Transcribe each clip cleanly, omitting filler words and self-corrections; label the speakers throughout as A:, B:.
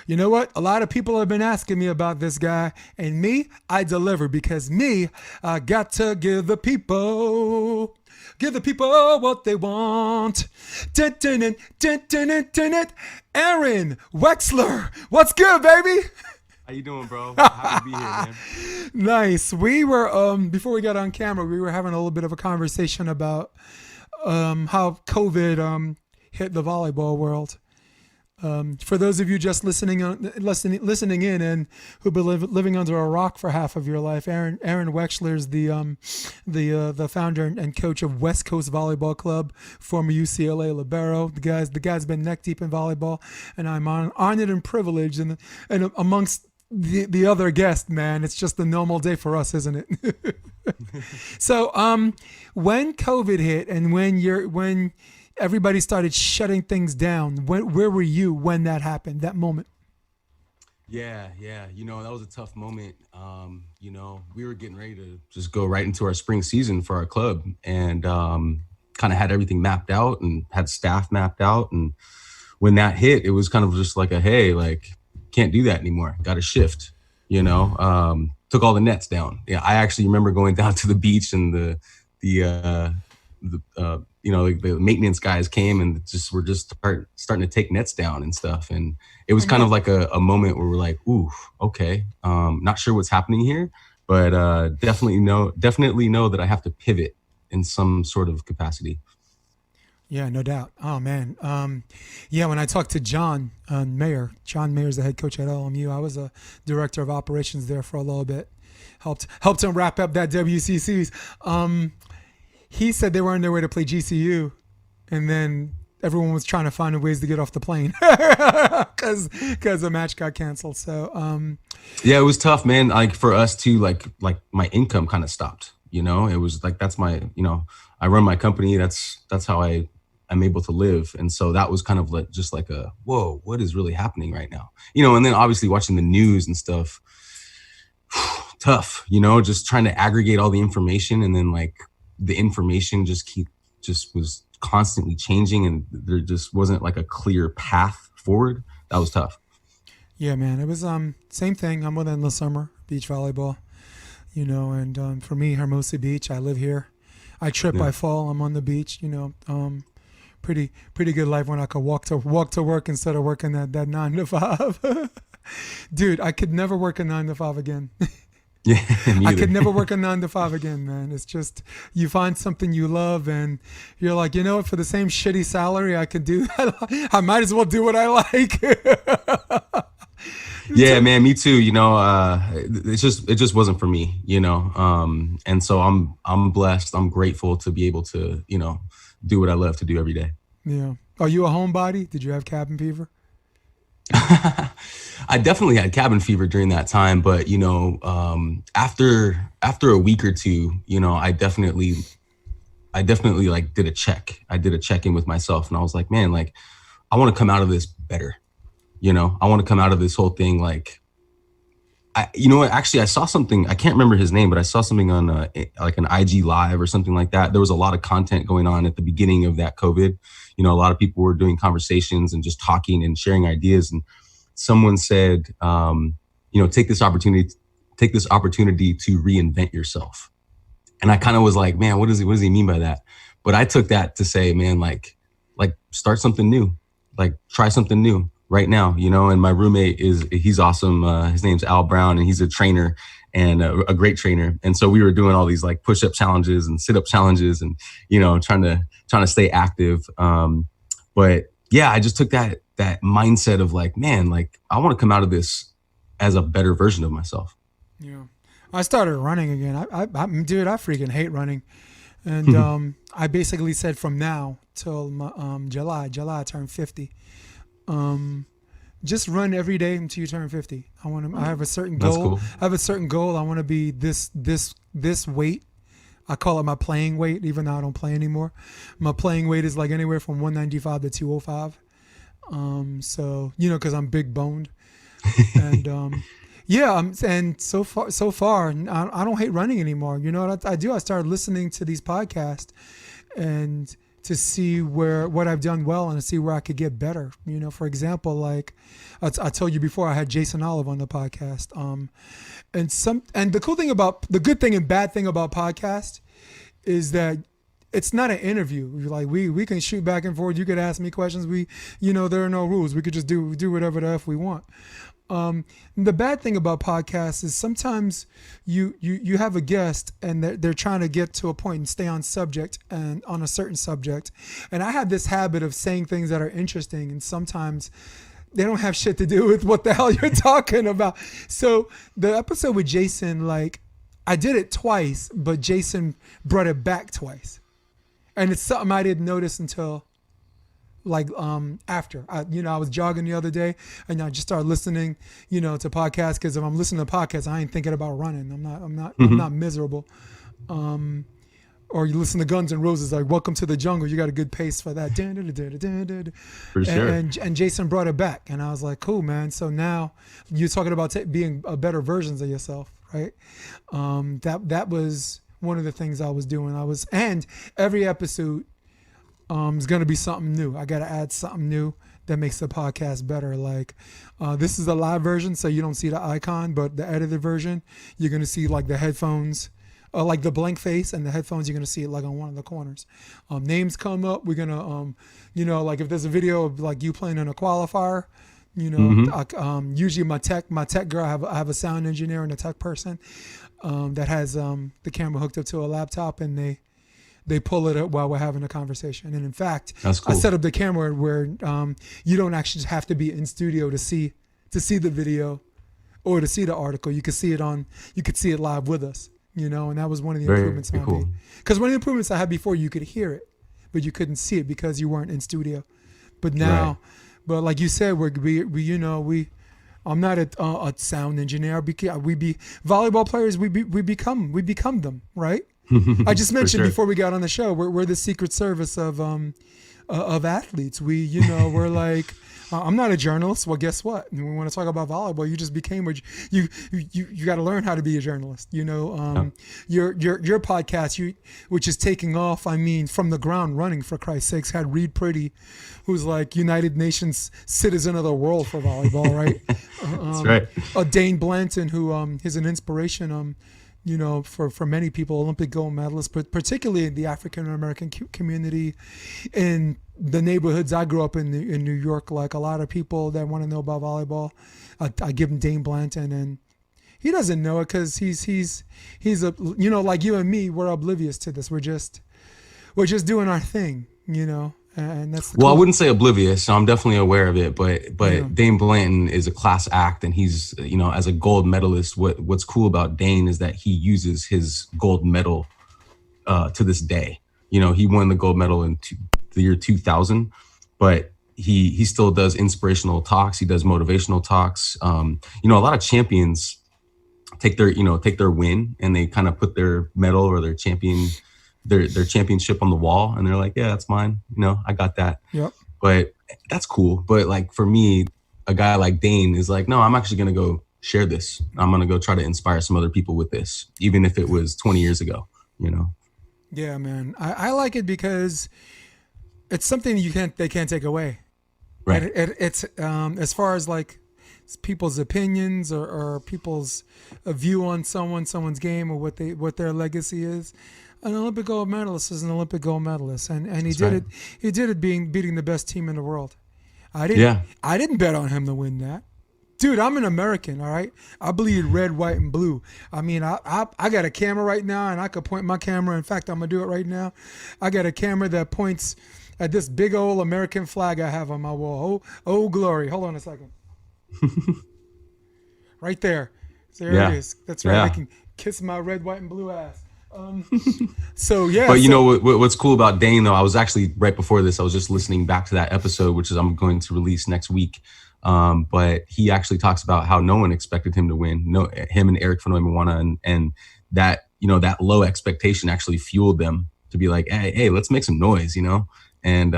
A: You know what? A lot of people have been asking me about this guy, and me, I deliver because me, I got to give the people what they want. Aaron Wexler, what's good, baby?
B: How you doing, bro? Happy to be here, man.
A: Nice. We were before we got on camera, we were having a little bit of a conversation about how COVID hit the volleyball world. For those of you just listening in and who've been living under a rock for half of your life, Aaron Wexler is the founder and coach of West Coast Volleyball Club, former UCLA libero. The guy's been neck deep in volleyball, and I'm honored and privileged, and amongst the other guests, man, it's just a normal day for us, isn't it? So, when COVID hit and when everybody started shutting things down, where were you when that happened, that moment?
B: Yeah. That was a tough moment. We were getting ready to just go right into our spring season for our club, and kind of had everything mapped out and had staff mapped out. And when that hit, it was kind of just like hey, like, can't do that anymore. Got to shift, took all the nets down. Yeah. I actually remember going down to the beach, and the maintenance guys came and were starting to take nets down and stuff. And it was kind of like a moment where we're like, ooh, okay. Not sure what's happening here, but definitely know that I have to pivot in some sort of capacity.
A: Yeah, no doubt. Oh man. When I talked to John Mayer's the head coach at LMU. I was a director of operations there for a little bit. Helped him wrap up that WCCs. He said they were on their way to play GCU, and then everyone was trying to find ways to get off the plane because the match got canceled. So
B: yeah, it was tough, man. Like for us too, like my income kind of stopped. It was like that's my I run my company. That's how I'm able to live, and so that was kind of like just like a whoa, what is really happening right now? And then obviously watching the news and stuff, tough. Just trying to aggregate all the information, and then like the information just was constantly changing, and there just wasn't like a clear path forward. That was tough.
A: Yeah, man. It was same thing. I'm with Endless Summer Beach Volleyball, and for me, Hermosa Beach. I live here. I trip, I fall. I'm on the beach. Pretty good life when I could walk to work instead of working that 9 to 5. Dude, I could never work a 9 to 5 again.
B: Yeah,
A: I could never work a 9 to 5 again, man. It's just, you find something you love and you're like, what, for the same shitty salary I could do that, I might as well do what I like.
B: Yeah, man, me too. It just wasn't for me, and so I'm blessed. I'm grateful to be able to, do what I love to do every day.
A: Yeah. Are you a homebody? Did you have cabin fever?
B: I definitely had cabin fever during that time, but after a week or two, I definitely like did a check. I did a check-in with myself, and I was like, man, like I want to come out of this better. I want to come out of this whole thing like, actually I saw something, I can't remember his name, but I saw something on like an IG live or something like that. There was a lot of content going on at the beginning of that COVID. A lot of people were doing conversations and just talking and sharing ideas. And someone said, take this opportunity to reinvent yourself. And I kind of was like, man, what does he mean by that? But I took that to say, man, like start something new, like try something new right now, and my roommate he's awesome. His name's Al Brown, and he's a trainer and a great trainer. And so we were doing all these like push-up challenges and sit-up challenges and, trying to stay active. But yeah, I just took that mindset of like, man, like I want to come out of this as a better version of myself.
A: Yeah. I started running again. Dude, I freaking hate running. And I basically said from now till July I turned 50. Just run every day until you turn 50. I have a certain goal.
B: Cool.
A: I have a certain goal. I want to be this weight. I call it my playing weight, even though I don't play anymore. My playing weight is like anywhere from 195 to 205. So, cause I'm big boned and, and so far, I don't hate running anymore. You know what I do? I started listening to these podcasts and to see what I've done well and to see where I could get better. You know, for example, like I told you before, I had Jason Olive on the podcast. And the good thing and bad thing about podcast is that it's not an interview. Like we can shoot back and forth. You could ask me questions. There are no rules. We could just do whatever the F we want. The bad thing about podcasts is sometimes you have a guest and they're trying to get to a point and stay on subject and on a certain subject. And I have this habit of saying things that are interesting, and sometimes they don't have shit to do with what the hell you're talking about. So the episode with Jason, like I did it twice, but Jason brought it back twice. And it's something I didn't notice until after I was jogging the other day and I just started listening, to podcasts. Cause if I'm listening to podcasts, I ain't thinking about running. I'm not miserable. Or you listen to Guns N' Roses, like Welcome to the Jungle. You got a good pace for that.
B: For sure.
A: And Jason brought it back and I was like, cool, man. So now you're talking about being a better versions of yourself. Right. That was one of the things I was doing. And every episode, is going to be something new. I got to add something new that makes the podcast better. Like this is a live version, so you don't see the icon, but the edited version, you're going to see like the headphones, like the blank face and the headphones, you're going to see it like on one of the corners. Names come up. We're going to, like if there's a video of like you playing in a qualifier, usually my tech girl, I have a sound engineer and a tech person that has the camera hooked up to a laptop, and they pull it up while we're having a conversation. And in fact,
B: that's cool.
A: I set up the camera where you don't actually have to be in studio to see the video or to see the article. You could see it live with us, and that was one of the improvements I made. Because one of the improvements I had before, you could hear it, but you couldn't see it because you weren't in studio. But now, but like you said, I'm not a sound engineer. We be volleyball players. We become them, right? I just mentioned before we got on the show, we're the Secret Service of athletes. We're like, I'm not a journalist. Well, guess what? When we want to talk about volleyball, you just became you got to learn how to be a journalist. Your podcast, which is taking off. I mean, from the ground running, for Christ's sakes, had Reid Priddy, who's like United Nations Citizen of the World for volleyball, right?
B: That's right.
A: Dain Blanton, who is an inspiration. For many people, Olympic gold medalists, but particularly in the African American community, in the neighborhoods I grew up in New York, like a lot of people that want to know about volleyball, I give him Dain Blanton, and he doesn't know it because he's like you and me, we're oblivious to this. We're just doing our thing, And that's
B: I wouldn't say oblivious. So I'm definitely aware of it, but Dain Blanton is a class act, and he's as a gold medalist. What's cool about Dain is that he uses his gold medal to this day. He won the gold medal in the year 2000, but he still does inspirational talks. He does motivational talks. A lot of champions take their win and they kind of put their medal or their championship on the wall, and they're like, yeah, that's mine. I got that.
A: Yep.
B: But that's cool. But like for me, a guy like Dain is like, no, I'm actually going to go share this. I'm going to go try to inspire some other people with this, even if it was 20 years ago,
A: Yeah, man. I like it because it's something they can't take away.
B: Right.
A: It's as far as like people's opinions or people's view on someone's game or what their legacy is. An Olympic gold medalist is an Olympic gold medalist, and he did it. He did it beating the best team in the world. I didn't bet on him to win that. Dude, I'm an American, all right? I bleed red, white, and blue. I mean, I got a camera right now, and I could point my camera. In fact, I'm going to do it right now. I got a camera that points at this big old American flag I have on my wall. Oh, glory. Hold on a second. Right there. There it is. That's right. I can kiss my red, white, and blue ass. So, yeah.
B: But what's cool about Dain, though, I was actually, right before this, I was just listening back to that episode, which is I'm going to release next week. But he actually talks about how no one expected him to win. No, him and Eric Fonoy-Mwana, and that, that low expectation actually fueled them to be like, hey, let's make some noise, And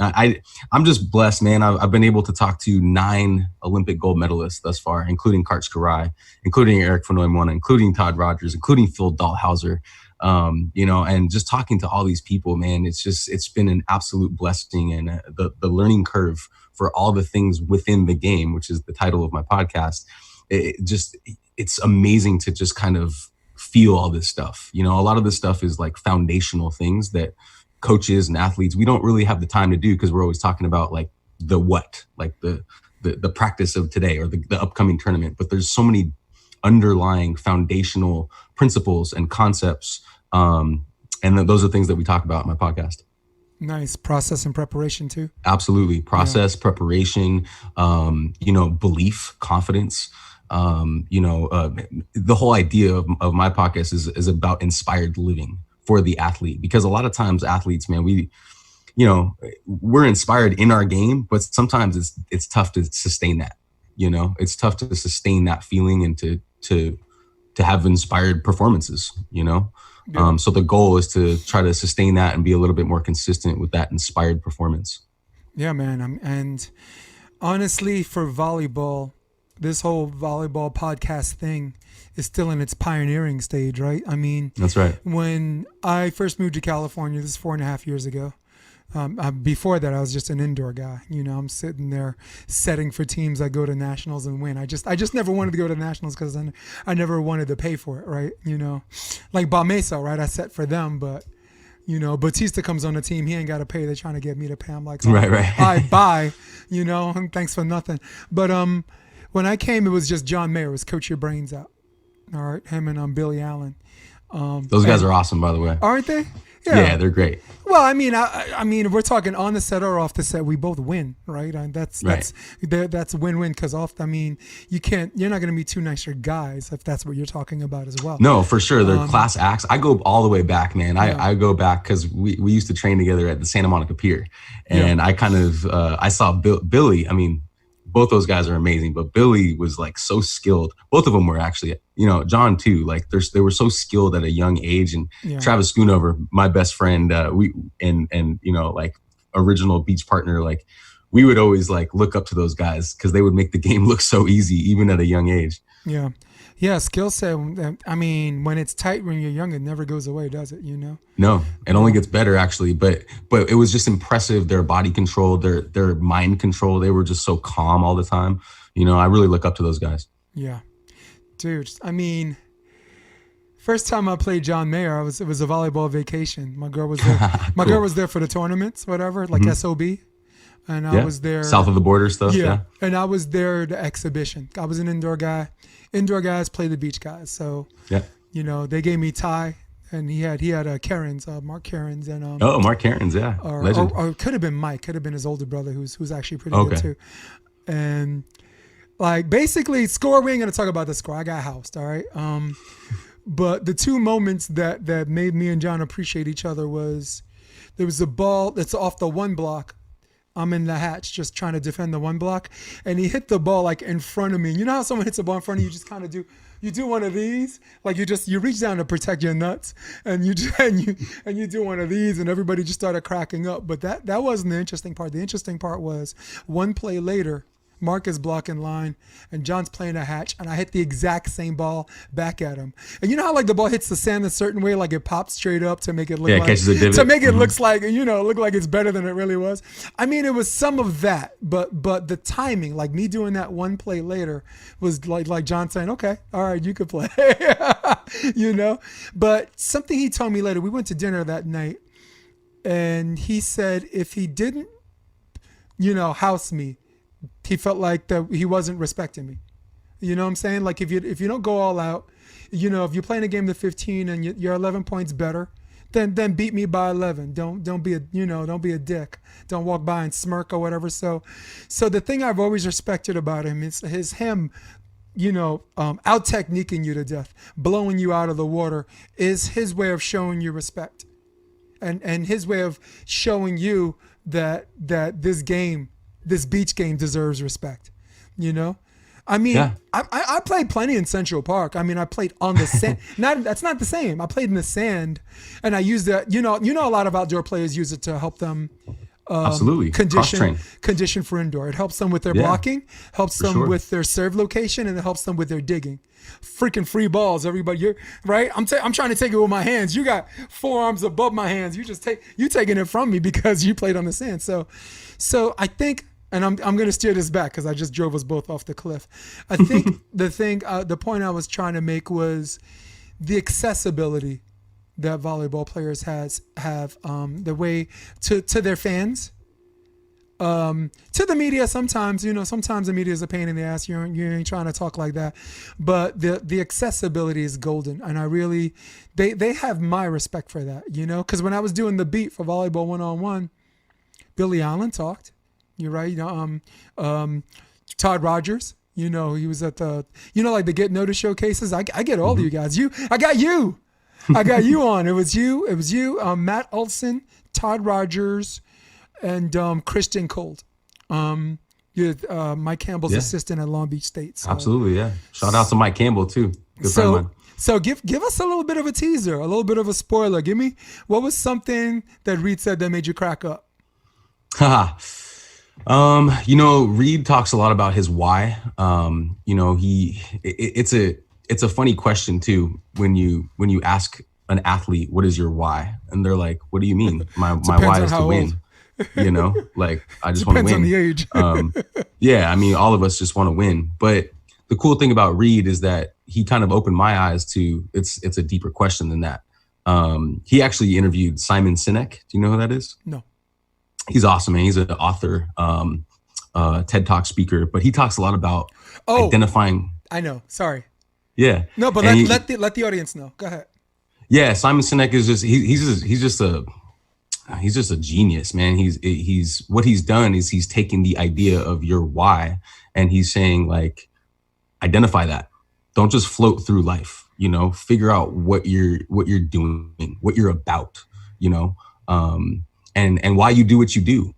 B: I'm just blessed, man. I've been able to talk to 9 Olympic gold medalists thus far, including Kart Skarai, including Eric Fonoimona, including Todd Rogers, including Phil Dalthauser. And just talking to all these people, man, it's been an absolute blessing. And the learning curve for all the things within the game, which is the title of my podcast, it's amazing to just kind of feel all this stuff. A lot of this stuff is like foundational things that coaches and athletes, we don't really have the time to do, because we're always talking about like the what, like the practice of today or the upcoming tournament. But there's so many underlying foundational principles and concepts. And those are things that we talk about in my podcast.
A: Nice. Process and preparation too.
B: Absolutely. Process, preparation, belief, confidence. The whole idea of my podcast is about inspired living for the athlete, because a lot of times athletes, man, we're inspired in our game, but sometimes it's tough to sustain that. It's tough to sustain that feeling and to have inspired performances.
A: Yeah.
B: So the goal is to try to sustain that and be a little bit more consistent with that inspired performance.
A: Yeah, man. And honestly, for volleyball, this whole volleyball podcast thing is still in its pioneering stage, right? I mean,
B: that's right.
A: When I first moved to California, this is 4.5 years ago. Before that, I was just an indoor guy. I'm sitting there setting for teams that go to nationals and win. I just never wanted to go to nationals because I never wanted to pay for it, right? Like Bamesa, right? I set for them, but Batista comes on the team. He ain't got to pay. They're trying to get me to pay. I'm like, oh,
B: right.
A: I buy, and thanks for nothing. But when I came, it was just John Mayer was coach your brains out. All right, him and Billy Allen.
B: Those guys are awesome, by the way.
A: Aren't they?
B: Yeah, they're great.
A: Well, I mean, if we're talking on the set or off the set, we both win, right? And that's win-win, because you're not going to meet 2 nicer guys if that's what you're talking about as well.
B: No, for sure. They're class acts. I go all the way back, man. I go back because we used to train together at the Santa Monica Pier, and I kind of I saw Billy. I mean, both those guys are amazing, but Billy was like so skilled. Both of them were actually, John too. Like they were so skilled at a young age. And Travis Schoonover, my best friend, like original beach partner, like we would always like look up to those guys because they would make the game look so easy, even at a young age.
A: Yeah. Yeah, skill set. I mean, when it's tight when you're young, it never goes away, does it?
B: No, it only gets better actually. But it was just impressive. Their body control, their mind control. They were just so calm all the time. I really look up to those guys.
A: Yeah, dude. I mean, first time I played John Mayer, it was a volleyball vacation. My girl was there. My
B: Cool.
A: girl was there for the tournaments, whatever, like SOB. And I was there.
B: South of the border stuff. Yeah.
A: And I was there the exhibition. I was an indoor guy. Indoor guys play the beach guys. So, they gave me Ty, and he had Cairns, Mark Cairns. And
B: Mark Cairns, yeah. Legend.
A: Or it could have been Mike. Could have been his older brother who's actually pretty good too. And like basically score, we ain't going to talk about the score. I got housed, all right? But the 2 moments that made me and John appreciate each other was there was a ball that's off the 1 block. I'm in the hatch just trying to defend the 1 block, and he hit the ball like in front of me. You know how someone hits a ball in front of you, just kind of do one of these, like you reach down to protect your nuts, and you do one of these, and everybody just started cracking up. But that wasn't the interesting part. The interesting part was 1 play later, Mark is blocking line, and John's playing a hatch, and I hit the exact same ball back at him. And you know how like the ball hits the sand a certain way, like it pops straight up to make it look like
B: catches a divot.
A: To make it looks like look like it's better than it really was. I mean, it was some of that, but the timing, like me doing that 1 play later, was like John saying, "Okay, all right, you could play," But something he told me later, we went to dinner that night, and he said if he didn't, house me, he felt like that he wasn't respecting me. You know what I'm saying? Like if you don't go all out, if you're playing a game to 15 and you're 11 points better, then beat me by 11. Don't be a dick. Don't walk by and smirk or whatever. So the thing I've always respected about him is him out techniquing you to death, blowing you out of the water, is his way of showing you respect, and his way of showing you that this beach game deserves respect. I mean,
B: Yeah.
A: I played plenty in Central Park. I mean, I played on the sand. That's not the same. I played in the sand, and I used that. A lot of outdoor players use it to help them
B: Absolutely. Cross train.
A: condition for indoor. It helps them with their
B: Yeah,
A: blocking, helps
B: for
A: them
B: sure.
A: with their serve location, and it helps them with their digging. Freaking free balls, everybody! You're right. I'm trying to take it with my hands. You got forearms above my hands. You taking it from me because you played on the sand. So I think. And I'm going to steer this back because I just drove us both off the cliff. I think the point I was trying to make was the accessibility that volleyball players have the way to their fans, to the media. Sometimes the media is a pain in the ass. You ain't trying to talk like that, but the accessibility is golden, and I really they have my respect for that. Because when I was doing the beat for Volleyball 1-on-1, Billy Allen talked. You're right. Todd Rogers, he was at the, like the Get Noticed showcases. I get all of you guys. I got you on. It was you, Matt Olson, Todd Rogers, and Christian Cold. You're Mike Campbell's assistant at Long Beach State. So.
B: Absolutely, yeah. Shout out to Mike Campbell too. Good friend of mine.
A: So give us a little bit of a teaser, a little bit of a spoiler. Give me, what was something that Reid said that made you crack up?
B: Haha. Reid talks a lot about his why. It's a funny question too when you ask an athlete, what is your why? And they're like, what do you mean? My why is to win. Like I just want to win.
A: Depends on the age.
B: Yeah, I mean, all of us just want to win. But the cool thing about Reid is that he kind of opened my eyes to it's a deeper question than that. He actually interviewed Simon Sinek. Do you know who that is?
A: No.
B: He's awesome, man. He's an author, TED Talk speaker, but he talks a lot about identifying.
A: I know. Sorry.
B: Yeah.
A: No, but let the audience know. Go ahead.
B: Yeah, Simon Sinek is just he's just a genius, man. He's what he's done is he's taken the idea of your why and he's saying like, identify that. Don't just float through life. Figure out what you're doing, what you're about. And why you do what you do.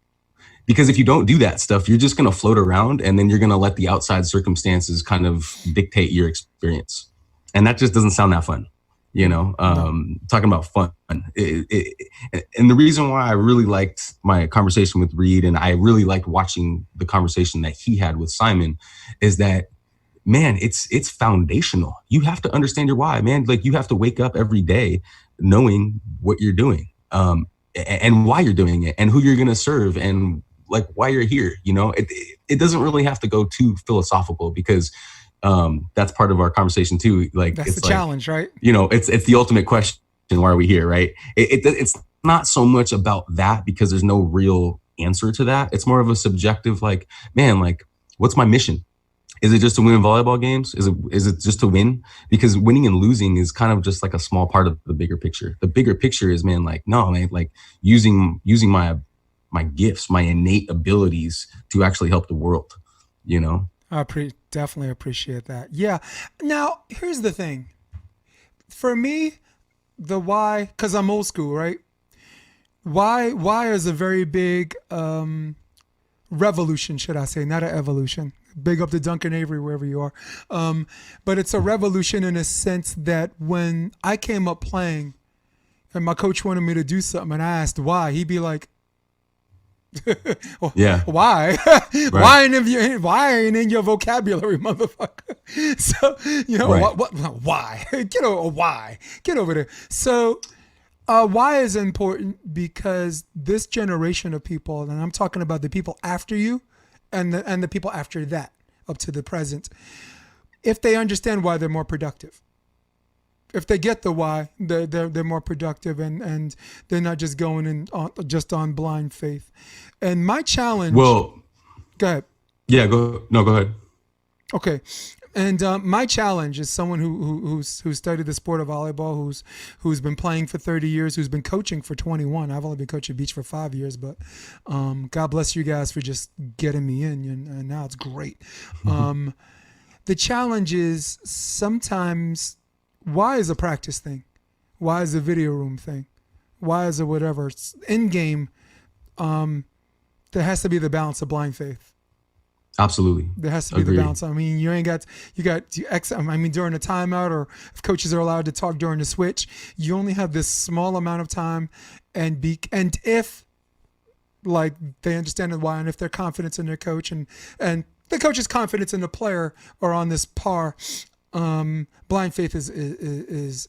B: Because if you don't do that stuff, you're just going to float around and then you're going to let the outside circumstances kind of dictate your experience. And that just doesn't sound that fun, talking about fun. And the reason why I really liked my conversation with Reid and I really liked watching the conversation that he had with Simon is that, man, it's foundational. You have to understand your why, man. Like you have to wake up every day knowing what you're doing. And why you're doing it and who you're going to serve and like why you're here. It doesn't really have to go too philosophical because that's part of our conversation too. Like
A: that's the challenge, right?
B: It's the ultimate question. Why are we here? Right. It's not so much about that because there's no real answer to that. It's more of a subjective, like, man, like what's my mission? Is it just to win volleyball games? Is it just to win? Because winning and losing is kind of just like a small part of the bigger picture. The bigger picture is, man, like, no, man, like using my gifts, my innate abilities to actually help the world,
A: I definitely appreciate that. Yeah. Now, here's the thing. For me, the why, because I'm old school, right? Why is a very big revolution, should I say, not an evolution. Big up to Duncan Avery, wherever you are. But it's a revolution in a sense that when I came up playing and my coach wanted me to do something and I asked why, he'd be like,
B: yeah,
A: why?
B: Right.
A: Why ain't in your vocabulary, motherfucker? So,
B: right.
A: Why? Why? Get over there. So, why is important? Because this generation of people, and I'm talking about the people after you, and the people after that, up to the present, if they understand why, they're more productive. If they get the why, they're more productive, and they're not just going in just on blind faith. And my challenge.
B: Well,
A: go ahead.
B: Yeah, go ahead.
A: Okay. And my challenge is someone who studied the sport of volleyball, who's been playing for 30 years, who's been coaching for 21. I've only been coaching beach for 5 years, but God bless you guys for just getting me in, and now it's great. The challenge is sometimes, why is a practice thing? Why is a video room thing? Why is it whatever? In game, there has to be the balance of blind faith.
B: Absolutely.
A: There has to be the balance. I mean, I mean, during a timeout, or if coaches are allowed to talk during the switch, you only have this small amount of time, and if like they understand why, and if their confidence in their coach and the coach's confidence in the player are on this par, blind faith is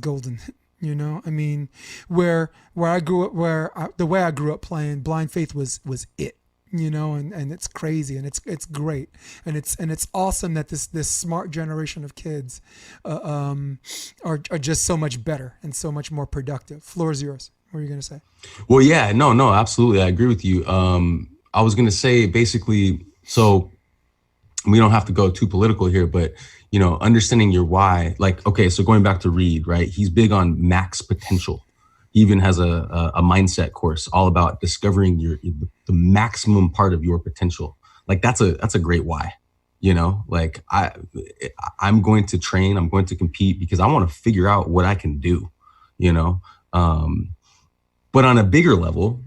A: golden. You know, I mean, where I grew up, the way I grew up playing, blind faith was it. You know, and it's crazy, and it's great, and it's awesome that this smart generation of kids are just so much better and so much more productive. Floor is yours. What are you gonna say?
B: Well, yeah, no, absolutely, I agree with you. I was gonna say basically, so we don't have to go too political here, but you know, understanding your why. Like, okay, so going back to Reid, right? He's big on max potential. He even has a mindset course all about discovering the maximum part of your potential. Like that's a great why, you know, like I'm going to train, I'm going to compete because I want to figure out what I can do, you know? But on a bigger level,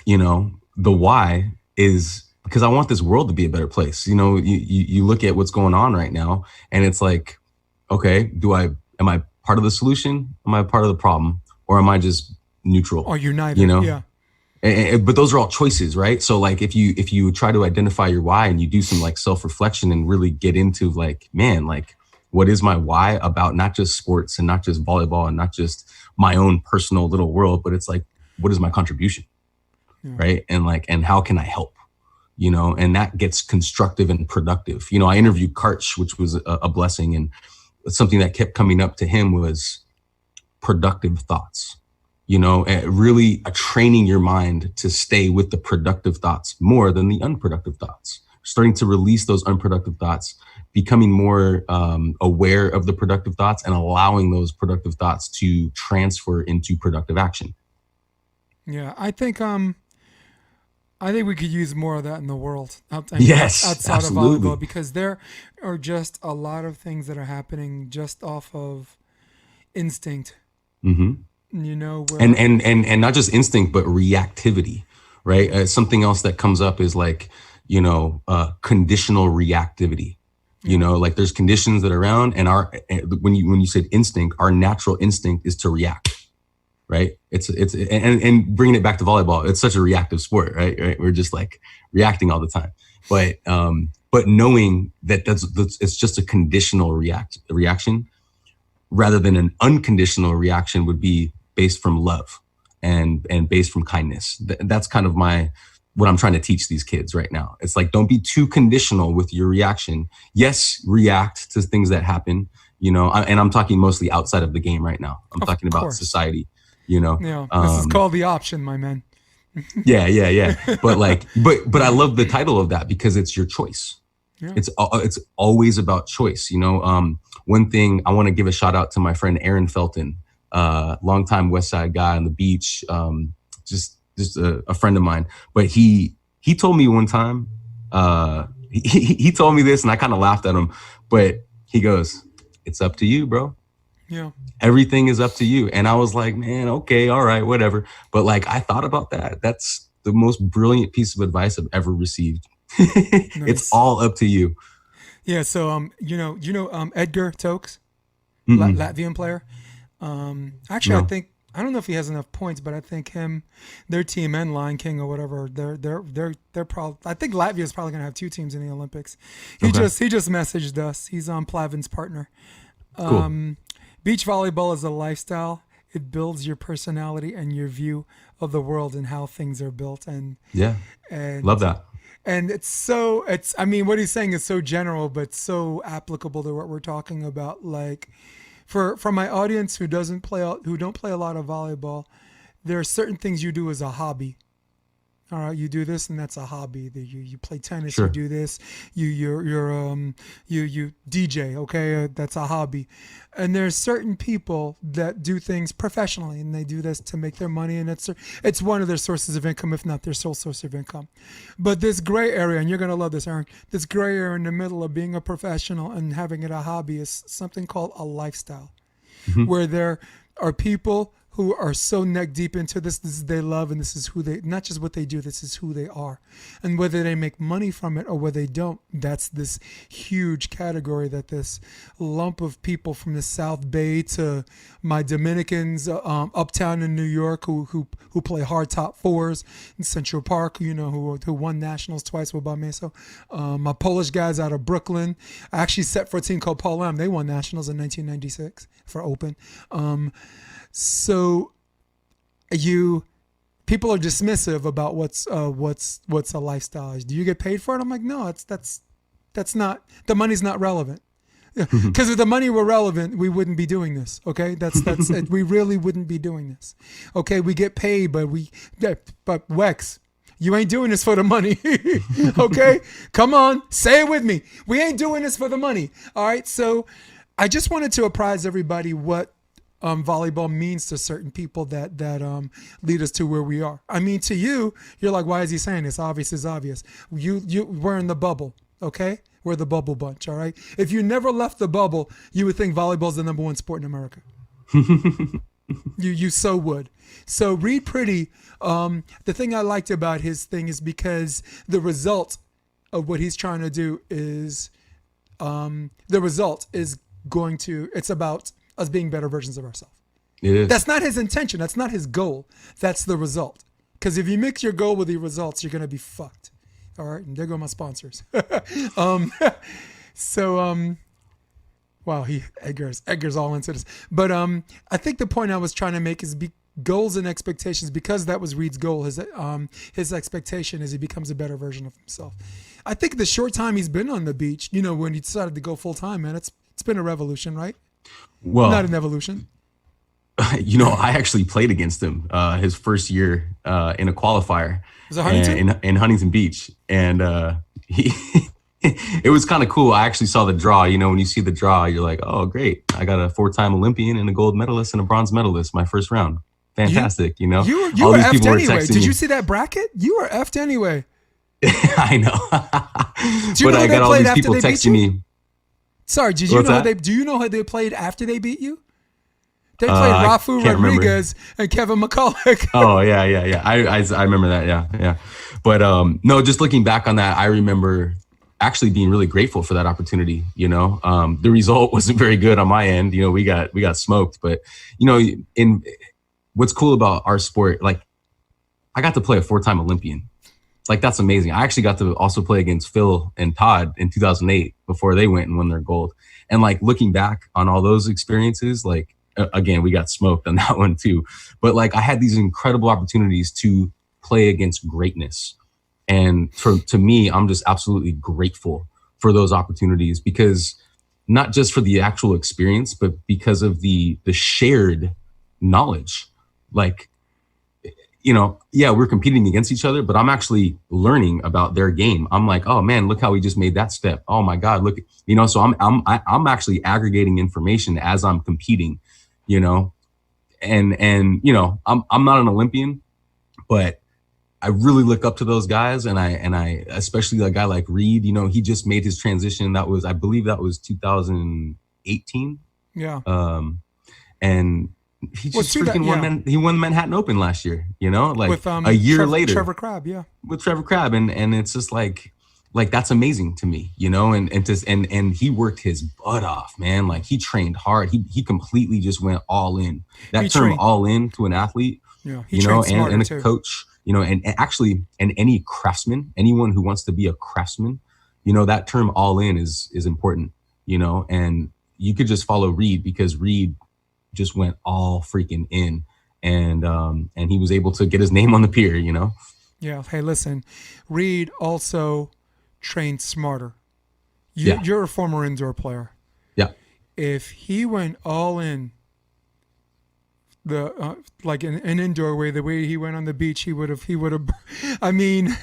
B: you know, the why is because I want this world to be a better place. You know, you look at what's going on right now and it's like, okay, am I part of the solution? Am I part of the problem? Or am I just neutral?
A: Or united,
B: you know?
A: Yeah.
B: But those are all choices, right? So like if you try to identify your why and you do some like self-reflection and really get into like, man, like what is my why about not just sports and not just volleyball and not just my own personal little world, but it's like, what is my contribution? Yeah. Right? And how can I help? You know, and that gets constructive and productive. You know, I interviewed Karch, which was a blessing, and something that kept coming up to him was productive thoughts, you know, really training your mind to stay with the productive thoughts more than the unproductive thoughts, starting to release those unproductive thoughts, becoming more aware of the productive thoughts and allowing those productive thoughts to transfer into productive action.
A: Yeah, I think we could use more of that in the world.
B: Yes,
A: outside
B: absolutely.
A: of volleyball, because there are just a lot of things that are happening just off of instinct.
B: Mm-hmm.
A: You know,
B: and not just instinct, but reactivity, right? Something else that comes up is like, you know, conditional reactivity. Yeah. You know, like there's conditions that are around, and when you said instinct, our natural instinct is to react, right? And bringing it back to volleyball, it's such a reactive sport, right? We're just like reacting all the time, but knowing that it's just a conditional reaction. Rather than an unconditional reaction would be based from love and based from kindness. That's kind of what I'm trying to teach these kids right now. It's like, don't be too conditional with your reaction. Yes, react to things that happen, you know, and I'm talking mostly outside of the game right now. I'm talking about society, you know.
A: Yeah, this is called The Option, my man.
B: Yeah. But I love the title of that because it's your choice. Yeah. It's always about choice. You know, one thing I want to give a shout out to my friend Aaron Felton, longtime West Side guy on the beach, just a friend of mine. But he told me one time, he told me this, and I kind of laughed at him. But he goes, "It's up to you, bro.
A: Yeah,
B: everything is up to you." And I was like, man, okay, all right, whatever. But like, I thought about that. That's the most brilliant piece of advice I've ever received. Nice. It's all up to you.
A: Yeah. So you know Edgar Tokes, Latvian player. Actually, no. I don't know if he has enough points, but I think their team and Lion King or whatever, they're probably. I think Latvia is probably gonna have 2 teams in the Olympics. He just messaged us. He's on Plavin's partner.
B: Cool.
A: Beach volleyball is a lifestyle. It builds your personality and your view of the world and how things are built. And
B: love that.
A: And I mean, what he's saying is so general, but so applicable to what we're talking about. Like, for my audience who don't play a lot of volleyball, there are certain things you do as a hobby. All right, you do this, and that's a hobby. You play tennis, sure. You do this. You DJ, okay, that's a hobby. And there's certain people that do things professionally, and they do this to make their money, and it's one of their sources of income, if not their sole source of income. But this gray area, and you're gonna love this, Aaron. This gray area in the middle of being a professional and having it a hobby is something called a lifestyle, where there are people who are so neck deep into this. This is they love, and this is who they, not just what they do, this is who they are. And whether they make money from it or whether they don't, that's this huge category that this lump of people from the South Bay to my Dominicans uptown in New York who play hard top fours in Central Park, who won nationals twice with Bameso. My Polish guys out of Brooklyn. I actually set for a team called Paul Am. They won nationals in 1996 for Open. So people are dismissive about what's a lifestyle. Do you get paid for it? I'm like, no, that's not, the money's not relevant. Because if the money were relevant, we wouldn't be doing this. Okay, that's it. We really wouldn't be doing this. Okay, we get paid, but Wex, you ain't doing this for the money. Okay, come on, say it with me. We ain't doing this for the money. All right. So I just wanted to apprise everybody what volleyball means to certain people that lead us to where we are. I mean, to you, you're like, why is he saying this? Obvious is obvious. We're in the bubble. Okay. We're the bubble bunch, all right? If you never left the bubble, you would think volleyball is the number one sport in America. You so would. So Reid Priddy, the thing I liked about his thing is because the result of what he's trying to do is, it's about us being better versions of ourselves.
B: It is.
A: That's not his intention. That's not his goal. That's the result. Because if you mix your goal with your results, you're going to be fucked. All right, and there go my sponsors. Wow, Edgar's all into this. But I think the point I was trying to make is goals and expectations, because that was Reid's goal. His expectation is he becomes a better version of himself. I think the short time he's been on the beach, when he decided to go full time, man, it's been a revolution, right?
B: Well,
A: not an evolution.
B: I actually played against him his first year in a qualifier.
A: Was it Huntington?
B: In Huntington Beach. And it was kind of cool. I actually saw the draw. When you see the draw, you're like, oh, great. I got a 4-time Olympian and a gold medalist and a bronze medalist my first round. Fantastic,
A: You were effed anyway. Did you see that bracket? You were effed anyway.
B: I know. But I got all these people texting me.
A: Sorry, do you know how they played after they beat you? They played Rafu Rodriguez and Kevin McCulloch.
B: Oh, yeah. I remember that. Yeah. But no, just looking back on that, I remember actually being really grateful for that opportunity. The result wasn't very good on my end. We got smoked. But, in what's cool about our sport, like I got to play a 4-time Olympian. Like, that's amazing. I actually got to also play against Phil and Todd in 2008 before they went and won their gold. And like looking back on all those experiences, like, again, we got smoked on that one too. But like I had these incredible opportunities to play against greatness. And to me, I'm just absolutely grateful for those opportunities, because not just for the actual experience, but because of the shared knowledge. Like, we're competing against each other, but I'm actually learning about their game. I'm like, oh man, look how we just made that step. Oh my God, look, so I'm actually aggregating information as I'm competing. I'm not an Olympian, but I really look up to those guys, and I especially a guy like Reid. He just made his transition. I believe that was 2018.
A: Yeah.
B: And he just won. He won the Manhattan Open last year. With a year later,
A: Trevor Crabb. Yeah.
B: With Trevor Crabb, and it's just like that's amazing to me, and he worked his butt off, man. Like he trained hard. He completely just went all in. That term all in to an athlete, and a coach, and actually, and any craftsman, anyone who wants to be a craftsman, that term all in is important, and you could just follow Reid, because Reid just went all freaking in, and he was able to get his name on the pier,
A: Yeah. Hey, listen, Reid also trained smarter. You're a former indoor player.
B: Yeah.
A: If he went all in, like an indoor way, the way he went on the beach, he would have. I mean,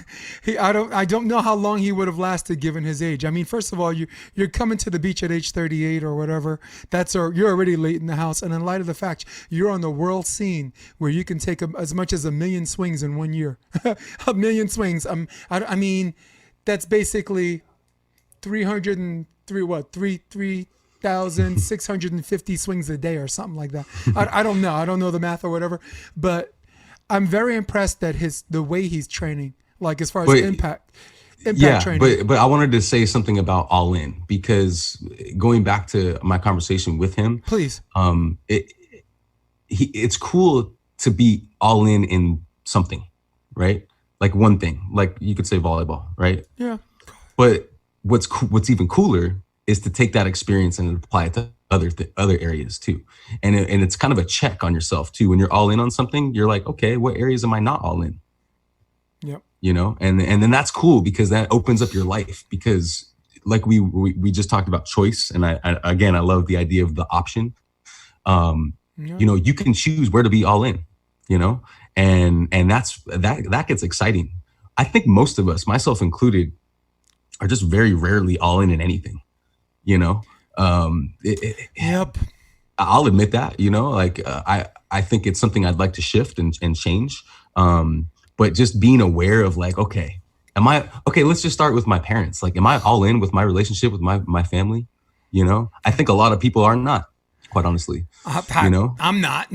A: I don't know how long he would have lasted given his age. I mean, first of all, you're coming to the beach at age 38 or whatever. You're already late in the house, and in light of the fact you're on the world scene where you can take as much as 1 million swings in 1 year, 1 million swings. I mean, that's basically 303. What 8,650 swings a day or something like that. I don't know. I don't know the math or whatever, but I'm very impressed that the way he's training, like as far as impact training.
B: But I wanted to say something about all in, because going back to my conversation with him,
A: please.
B: It's cool to be all in something, right? Like one thing, like you could say volleyball, right?
A: Yeah.
B: But what's even cooler is to take that experience and apply it to other areas too. And it's kind of a check on yourself too. When you're all in on something, you're like, okay, what areas am I not all in?
A: Yep.
B: You know, and then that's cool, because that opens up your life, because like we just talked about choice. And I love the idea of the option. You know, you can choose where to be all in, you know, and that gets exciting. I think most of us, myself included, are just very rarely all in anything, you know.
A: Yep.
B: I'll admit that, you know, like I think it's something I'd like to shift and change. But just being aware of like, okay, let's just start with my parents. Like, am I all in with my relationship with my family? You know, I think a lot of people are not, quite honestly. You know,
A: I'm not.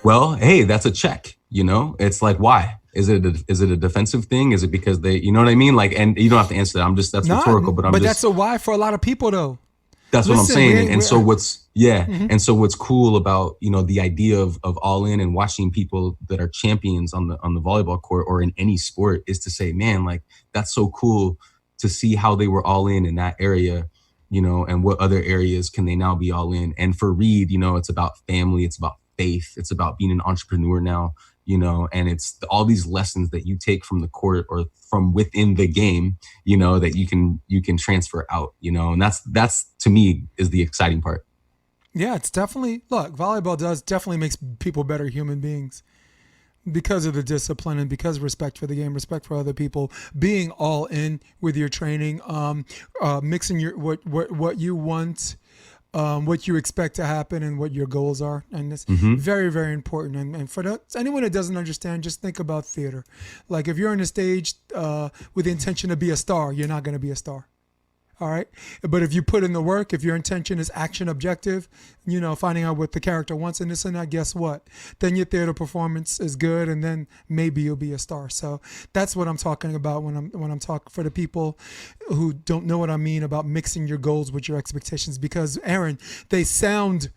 B: Well, hey, that's a check. You know, it's like, why? Is it a defensive thing? Is it because they, you know what I mean? Like, and you don't have to answer that. That's rhetorical, but
A: that's a why for a lot of people though.
B: That's what I'm saying. And so what's cool about, you know, the idea of all in and watching people that are champions on the volleyball court or in any sport is to say, man, like, that's so cool to see how they were all in that area, you know, and what other areas can they now be all in. And for Reid, you know, it's about family, it's about faith, it's about being an entrepreneur now, you know, and it's all these lessons that you take from the court or from within the game, you know, that you can transfer out, you know, and that's to me is the exciting part.
A: Yeah, it's definitely, look, volleyball definitely makes people better human beings because of the discipline and because of respect for the game, respect for other people, being all in with your training, mixing your what you want, what you expect to happen and what your goals are. And it's very, very important. And for anyone that doesn't understand, just think about theater. Like if you're on a stage with the intention to be a star, you're not going to be a star. All right. But if you put in the work, if your intention is action objective, you know, finding out what the character wants and this and that, guess what? Then your theater performance is good. And then maybe you'll be a star. So that's what I'm talking about when I'm talking for the people who don't know what I mean about mixing your goals with your expectations, because Aaron, they sound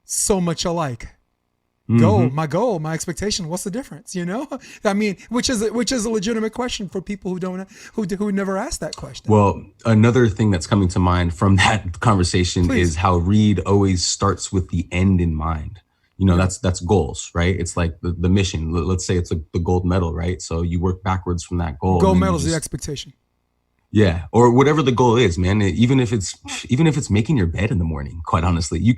A: so much alike. Goal, my expectation. What's the difference? You know, I mean, which is a legitimate question for people who never asked that question.
B: Well, another thing that's coming to mind from that conversation is how Reid always starts with the end in mind. You know, that's goals, right? It's like the mission. Let's say it's the gold medal, right? So you work backwards from that goal.
A: Gold medal is the expectation.
B: Yeah, or whatever the goal is, man. Even if it's making your bed in the morning. Quite honestly, you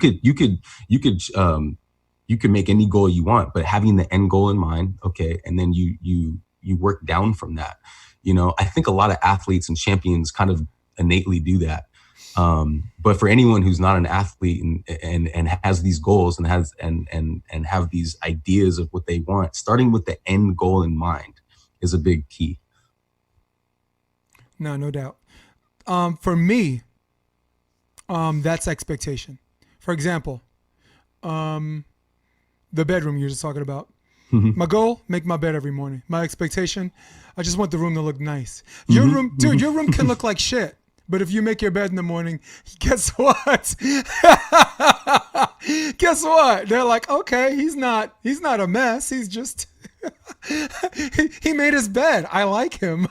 B: could make any goal you want, but having the end goal in mind, okay, and then you work down from that. You know, I think a lot of athletes and champions kind of innately do that. But for anyone who's not an athlete and has these goals and have these ideas of what they want, starting with the end goal in mind is a big key.
A: No doubt. For me, that's expectation. For example, the bedroom you're just talking about. My goal, make my bed every morning. My expectation, I just want the room to look nice. Your room, dude, your room can look like shit. But if you make your bed in the morning, guess what? Guess what? They're like, okay, he's not a mess. He's just, he made his bed. I like him.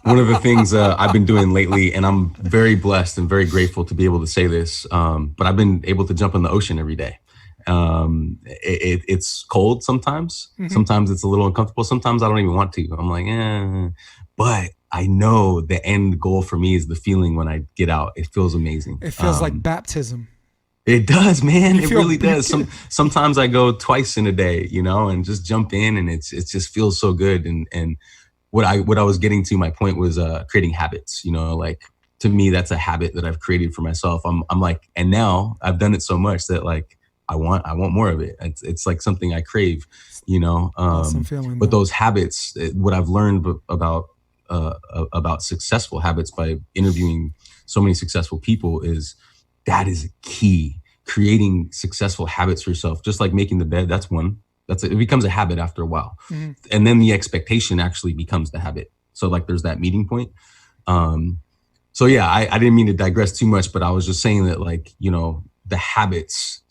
B: One of the things I've been doing lately, and I'm very blessed and very grateful to be able to say this, but I've been able to jump in the ocean every day. It's cold sometimes. Sometimes it's a little uncomfortable. Sometimes I don't even want to. I'm like, but I know the end goal for me is the feeling when I get out. It feels amazing.
A: It feels like baptism.
B: It does, man. It really does. Sometimes I go twice in a day, you know, and just jump in, and it just feels so good. And what I was getting to, my point was creating habits. You know, like to me, that's a habit that I've created for myself. I'm like, and now I've done it so much that like I want more of it. It's like something I crave, you know.
A: Awesome feeling,
B: but those habits, what I've learned about about successful habits by interviewing so many successful people is that is key. Creating successful habits for yourself, just like making the bed. That's one. It becomes a habit after a while, and then the expectation actually becomes the habit. So like there's that meeting point. So yeah, I didn't mean to digress too much, but I was just saying that like, you know, the habits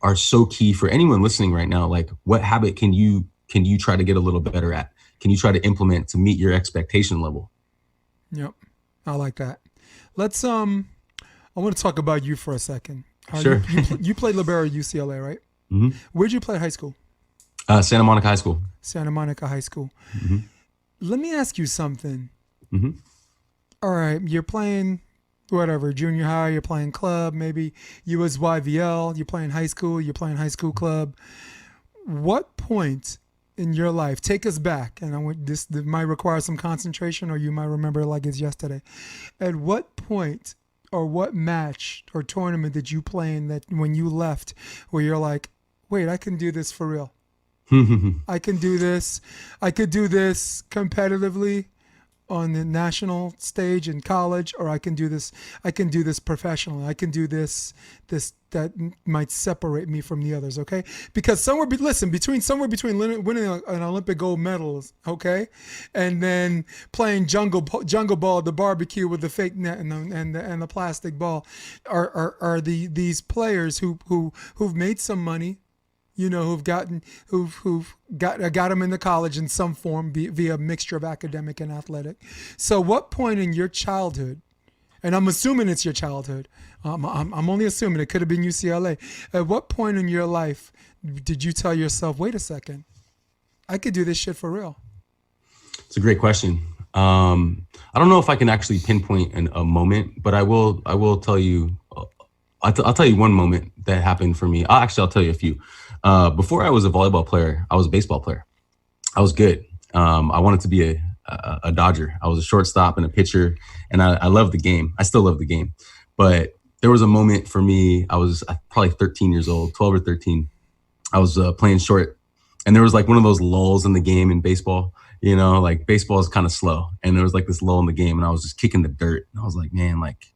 B: are so key for anyone listening right now. Like what habit can you try to get a little better at? Can you try to implement to meet your expectation level?
A: Yep. I like that. Let's, I want to talk about you for a second.
B: Sure.
A: You played libero at UCLA, right?
B: Mm-hmm.
A: Where'd you play high school?
B: Santa Monica High School.
A: Santa Monica High School.
B: Mm-hmm.
A: Let me ask you something.
B: Mm-hmm.
A: All right, you're playing whatever, junior high, you're playing club, maybe you was YVL, you're playing high school, you're playing high school club. What point in your life, take us back, and I want this might require some concentration or you might remember it like it's yesterday. At what point or what match or tournament did you play in that when you left where you're like, wait, I can do this for real? I can do this. I could do this competitively on the national stage in college, or I can do this professionally. I can do this that might separate me from the others, okay? Because somewhere between winning an Olympic gold medalist, okay, and then playing jungle ball at the barbecue with the fake net and the plastic ball are these players who've made some money, you know, who've got them into college in some form via a mixture of academic and athletic. So what point in your childhood, and I'm assuming it's your childhood, I'm only assuming it could have been UCLA. At what point in your life did you tell yourself, wait a second, I could do this shit for real?
B: It's a great question. I don't know if I can actually pinpoint a moment, but I will tell you, I'll tell you one moment that happened for me. I'll tell you a few. Before I was a volleyball player, I was a baseball player. I was good. I wanted to be a Dodger. I was a shortstop and a pitcher, and I loved the game. I still love the game. But there was a moment for me, I was probably 13 years old, 12 or 13. I was playing short, and there was like one of those lulls in the game in baseball. You know, like baseball is kind of slow, and there was like this lull in the game, and I was just kicking the dirt. And I was like, man, like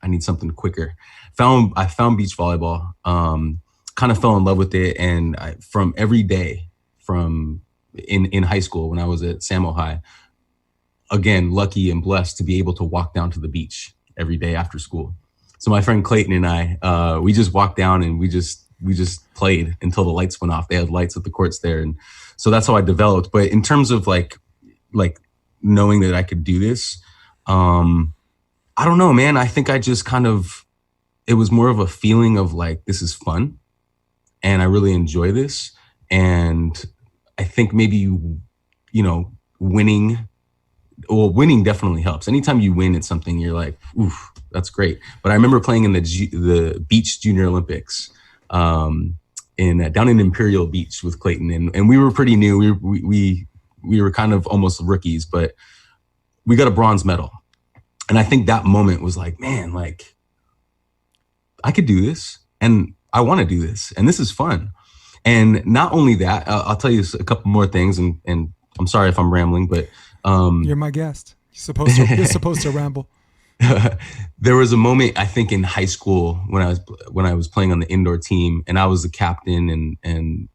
B: I need something quicker. I found beach volleyball. Kind of fell in love with it, and from every day from in high school when I was at Samo High, again, lucky and blessed to be able to walk down to the beach every day after school. So my friend Clayton and I, we just walked down and we just played until the lights went off. They had lights at the courts there, and so that's how I developed. But in terms of like knowing that I could do this, I don't know, man. I think I just it was more of a feeling of like, this is fun. And I really enjoy this. And I think maybe, you know, winning definitely helps. Anytime you win at something, you're like, oof, that's great. But I remember playing in the Beach Junior Olympics down in Imperial Beach with Clayton. And we were pretty new. We were kind of almost rookies, but we got a bronze medal. And I think that moment was like, man, like I could do this. And I want to do this, and this is fun. And not only that, I'll tell you a couple more things, and I'm sorry if I'm rambling, but
A: you're my guest. You're supposed to ramble.
B: There was a moment, I think, in high school when I was playing on the indoor team, and I was the captain, and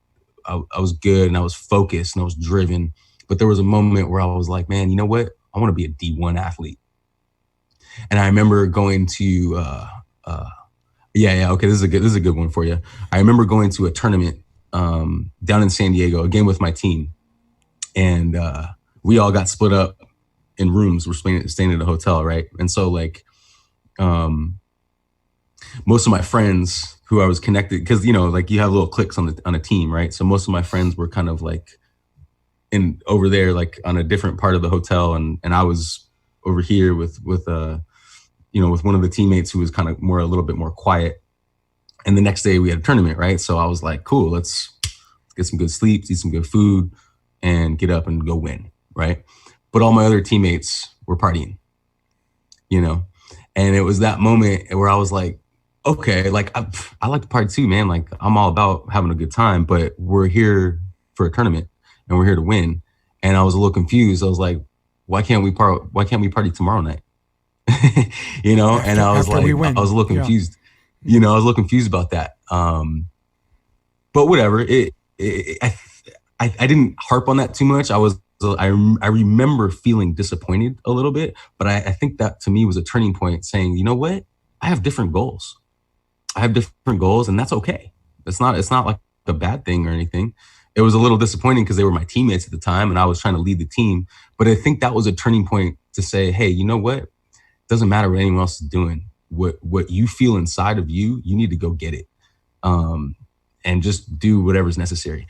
B: I was good, and I was focused, and I was driven. But there was a moment where I was like, man, you know what? I want to be a D1 athlete. And I remember going to okay, this is a good one for you. I remember going to a tournament down in San Diego, again with my team, and we all got split up in rooms. We're staying at a hotel, right? And so like most of my friends who I was connected, because you know, like you have little cliques on a team, right? So most of my friends were kind of like over there, like on a different part of the hotel, and I was over here with one of the teammates who was kind of a little bit more quiet. And the next day we had a tournament, right? So I was like, cool, let's get some good sleep, eat some good food, and get up and go win, right? But all my other teammates were partying, you know? And it was that moment where I was like, okay, like I like to party too, man. Like I'm all about having a good time, but we're here for a tournament and we're here to win. And I was a little confused. I was like, why can't we party tomorrow night? You know, and I was like, I was a little confused. Yeah. You know, I was a little confused about that. But whatever. I didn't harp on that too much. I remember feeling disappointed a little bit, but I think that to me was a turning point, saying, you know what? I have different goals. And that's okay. It's not like a bad thing or anything. It was a little disappointing because they were my teammates at the time and I was trying to lead the team. But I think that was a turning point to say, hey, you know what? It doesn't matter what anyone else is doing. What you feel inside of you, you need to go get it. And just do whatever's necessary.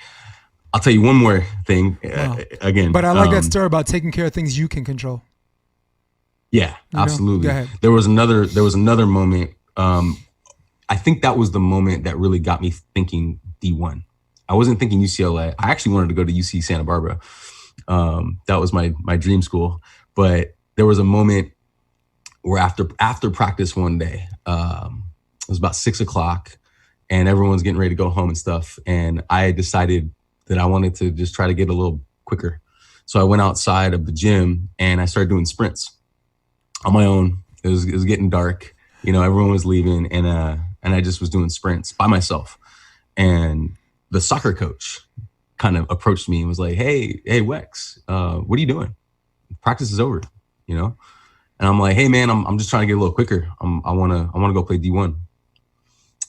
B: I'll tell you one more thing again.
A: But I like that story about taking care of things you can control.
B: Yeah, absolutely. Go ahead. There was another moment. I think that was the moment that really got me thinking D1. I wasn't thinking UCLA. I actually wanted to go to UC Santa Barbara. That was my dream school. But there was a moment where after practice one day, it was about 6:00 and everyone's getting ready to go home and stuff. And I decided that I wanted to just try to get a little quicker. So I went outside of the gym and I started doing sprints on my own. It was getting dark, you know, everyone was leaving and I just was doing sprints by myself. And the soccer coach kind of approached me and was like, hey, Wex, what are you doing? Practice is over, you know? And I'm like, hey man, I'm just trying to get a little quicker. I want to go play D1.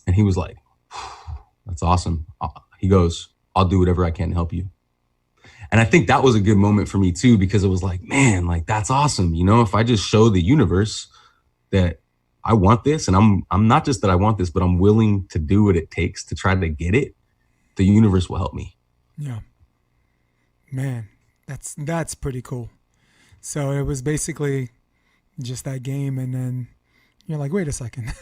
B: And he was like, that's awesome. He goes, I'll do whatever I can to help you. And I think that was a good moment for me too, because it was like, man, like that's awesome. You know, if I just show the universe that I want this, and I'm not just that I want this, but I'm willing to do what it takes to try to get it, the universe will help me.
A: Yeah. Man, that's pretty cool. So it was basically just that game, and then you're like, wait a second.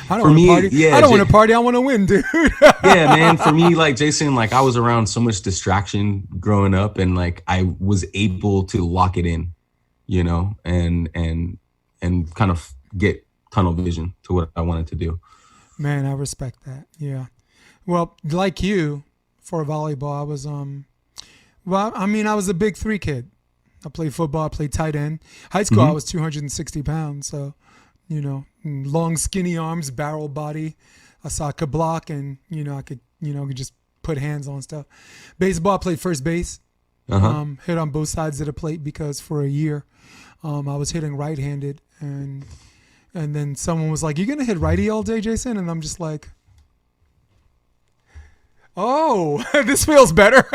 A: I don't want to party. Yeah, I don't want to party. I want to win, dude.
B: Yeah, man. For me, like Jason, like I was around so much distraction growing up, and like I was able to lock it in, you know, and kind of get tunnel vision to what I wanted to do.
A: Man, I respect that. Yeah. Well, like you, for volleyball, I was I was a big 3 kid. I played football. I played tight end. High school, I was 260 pounds, so. You know, long, skinny arms, barrel body. I could block and, you know, I could just put hands on stuff. Baseball, I played first base. Hit on both sides of the plate because for a year I was hitting right-handed. And then someone was like, you going to hit righty all day, Jason? And I'm just like, oh, this feels better.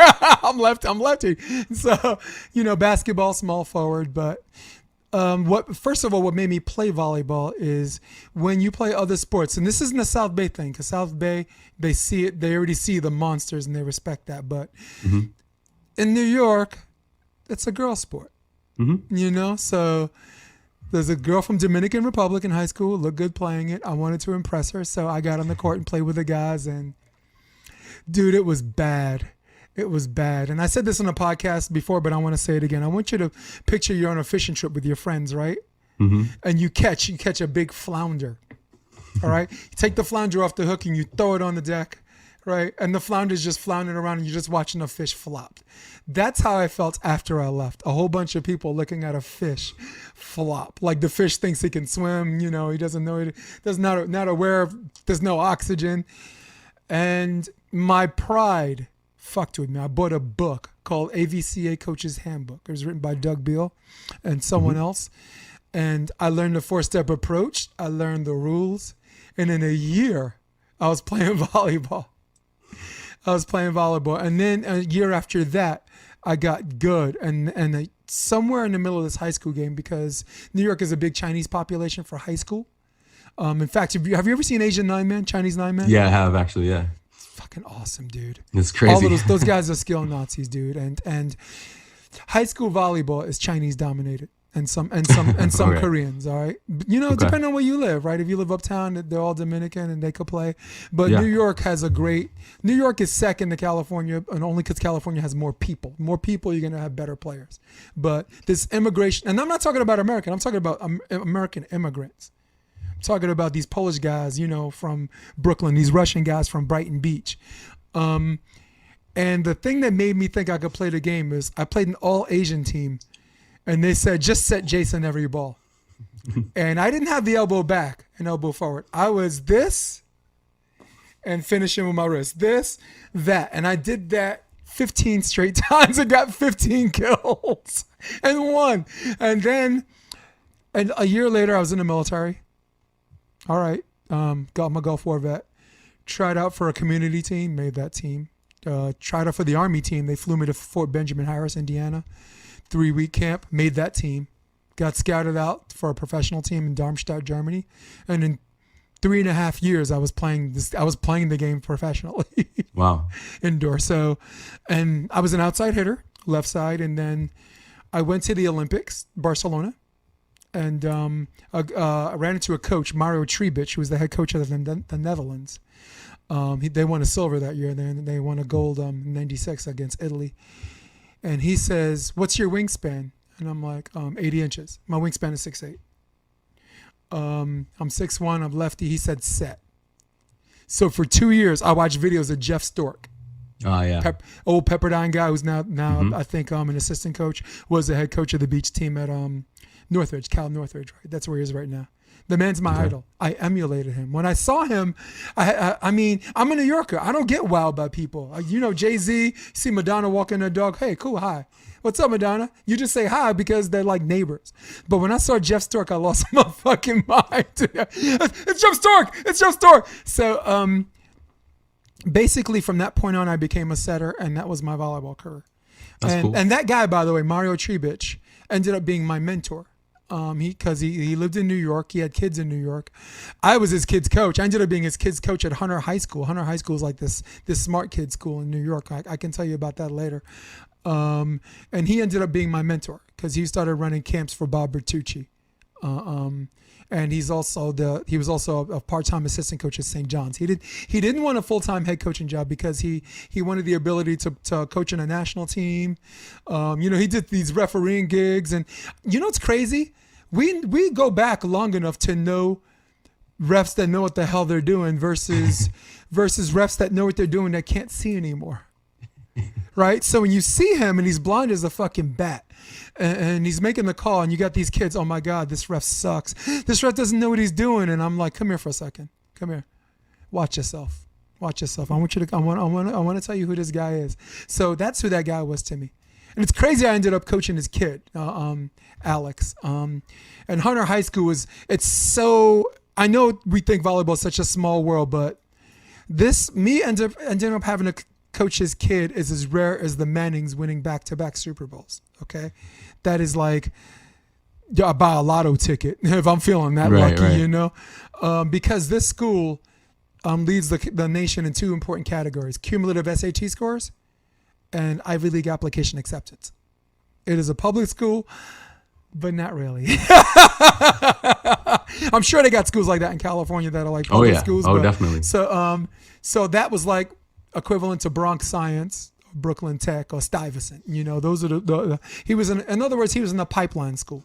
A: I'm lefty. So, you know, basketball, small forward, but... First of all, what made me play volleyball is when you play other sports, and this isn't a South Bay thing, because South Bay, they see it, they already see the monsters and they respect that. But in New York, it's a girl sport, you know? So there's a girl from Dominican Republic in high school, looked good playing it. I wanted to impress her, so I got on the court and played with the guys, and dude, it was bad. It was bad. And I said this on a podcast before, but I want to say it again. I want you to picture you're on a fishing trip with your friends, right? And you catch a big flounder, all right? You take the flounder off the hook and you throw it on the deck, right? And the flounder's just floundering around and you're just watching a fish flop. That's how I felt after I left. A whole bunch of people looking at a fish flop. Like the fish thinks he can swim, you know, he doesn't know it. Not aware of, there's no oxygen. And my pride fucked with me. I bought a book called AVCA Coach's Handbook. It was written by Doug Beal and someone else. And I learned the 4-step approach. I learned the rules. And in a year, I was playing volleyball. And then a year after that, I got good. And somewhere in the middle of this high school game, because New York is a big Chinese population for high school. In fact, have you ever seen Asian 9-man, Chinese 9-man?
B: Yeah, I have actually, yeah.
A: Fucking awesome, dude.
B: It's crazy.
A: All of those guys are skill Nazis, dude. And high school volleyball is Chinese dominated, and some okay. Koreans. All right, you know, okay. Depending on where you live, right? If you live uptown, they're all Dominican and they could play. But yeah. New York is second to California, and only because California has more people. More people, you're gonna have better players. But this immigration, and I'm not talking about American. I'm talking about American immigrants. Talking about these Polish guys, you know, from Brooklyn, these Russian guys from Brighton Beach. And the thing that made me think I could play the game is I played an all-Asian team and they said, just set Jason every ball. And I didn't have the elbow back and elbow forward. I was this and finishing with my wrist. This, that. And I did that 15 straight times and got 15 kills and won. And then, and a year later, I was in the military. All right. Got my Gulf War vet. Tried out for a community team, made that team. Tried out for the Army team. They flew me to Fort Benjamin Harris, Indiana. 3-week camp, made that team. Got scouted out for a professional team in Darmstadt, Germany. And in 3.5 years, I was playing the game professionally.
B: Wow.
A: Indoor. So, and I was an outside hitter, left side. And then I went to the Olympics, Barcelona. And I ran into a coach, Mario Tribic, who was the head coach of the Netherlands. They won a silver that year. Then they won a gold in '96 against Italy. And he says, "What's your wingspan?" And I'm like, 80 inches. My wingspan is 6'8". I'm 6'1". I'm lefty. He said, "Set." So for 2 years, I watched videos of Jeff Stork.
B: Oh, yeah.
A: Old Pepperdine guy who's now I think an assistant coach, was the head coach of the beach team at Northridge, Cal Northridge. Right? That's where he is right now. The man's my idol. I emulated him. When I saw him, I mean, I'm a New Yorker. I don't get wowed by people. You know, Jay-Z, see Madonna walking her dog. Hey, cool, hi. What's up, Madonna? You just say hi because they're like neighbors. But when I saw Jeff Stork, I lost my fucking mind. It's Jeff Stork. It's Jeff Stork. So basically from that point on, I became a setter, and that was my volleyball career.
B: That's cool.
A: And that guy, by the way, Mario Tribic, ended up being my mentor. Because he lived in New York. He had kids in New York. I was his kids coach. I ended up being his kids coach at Hunter High School. Hunter High School is like this smart kids school in New York. I can tell you about that later. And he ended up being my mentor because he started running camps for Bob Bertucci. And he was also a part-time assistant coach at St. John's. He didn't want a full-time head coaching job because he wanted the ability to coach in a national team. He did these refereeing gigs, and you know what's crazy? We go back long enough to know refs that know what the hell they're doing versus refs that know what they're doing that can't see anymore. Right? So when you see him and he's blind as a fucking bat, and he's making the call, and you got these kids, oh my God, this ref sucks. This ref doesn't know what he's doing. And I'm like, come here for a second. Come here. Watch yourself. I want to tell you who this guy is. So that's who that guy was to me. And it's crazy I ended up coaching his kid, Alex. And Hunter High School I know we think volleyball is such a small world, but ending up having to coach his kid is as rare as the Mannings winning back-to-back Super Bowls. Okay, that is like I buy a lotto ticket if I'm feeling that lucky, right. You know, because this school leads the nation in two important categories: cumulative SAT scores and Ivy League application acceptance. It is a public school, but not really. I'm sure they got schools like that in California that are like public schools.
B: Oh, definitely.
A: So that was like equivalent to Bronx Science, Brooklyn Tech, or Stuyvesant. You know, those are he was in other words, he was in the pipeline school.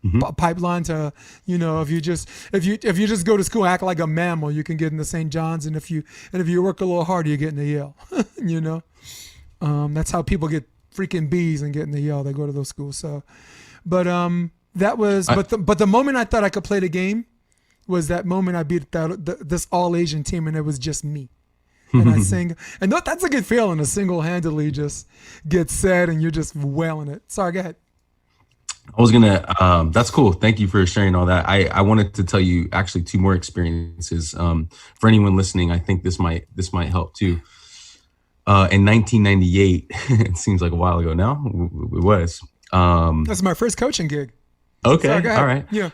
A: Mm-hmm. Pipeline to, you know, if you just go to school and act like a mammal, you can get into St. John's, and if you work a little harder, you get into Yale. You know, that's how people get freaking B's and get into Yale. They go to those schools. So, but the moment I thought I could play the game was that moment I beat this all Asian team, and it was just me. And I sing, and that's a good feeling to single-handedly just get set and you're just wailing it. Sorry, go ahead.
B: I was gonna. That's cool. Thank you for sharing all that. I wanted to tell you actually two more experiences. For anyone listening, I think this might help too. In 1998, it seems like a while ago now. It was.
A: That's my first coaching gig.
B: Okay,
A: Sorry, go ahead.
B: All right.
A: Yeah.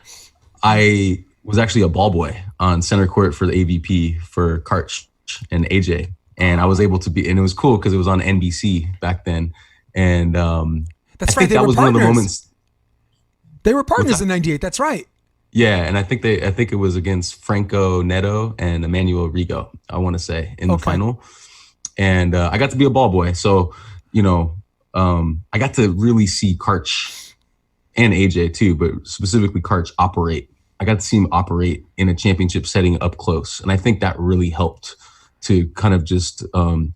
B: I was actually a ball boy on center court for the AVP for Karch and AJ, and I was able to be, and it was cool because it was on NBC back then, and
A: that's
B: I think that was one of the moments.
A: They were partners in '98. That's right.
B: Yeah, and I think it was against Franco Neto and Emmanuel Rigo, I want to say, in the final, and I got to be a ball boy, so you know, I got to really see Karch and AJ too, but specifically Karch operate. I got to see him operate in a championship setting up close, and I think that really helped to kind of just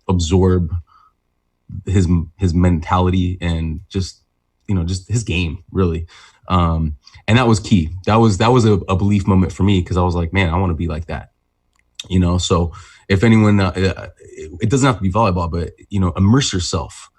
B: absorb his mentality and just just his game really. And that was key. That was a belief moment for me, because I was like, man, I want to be like that. So if anyone, it doesn't have to be volleyball, but immerse yourself,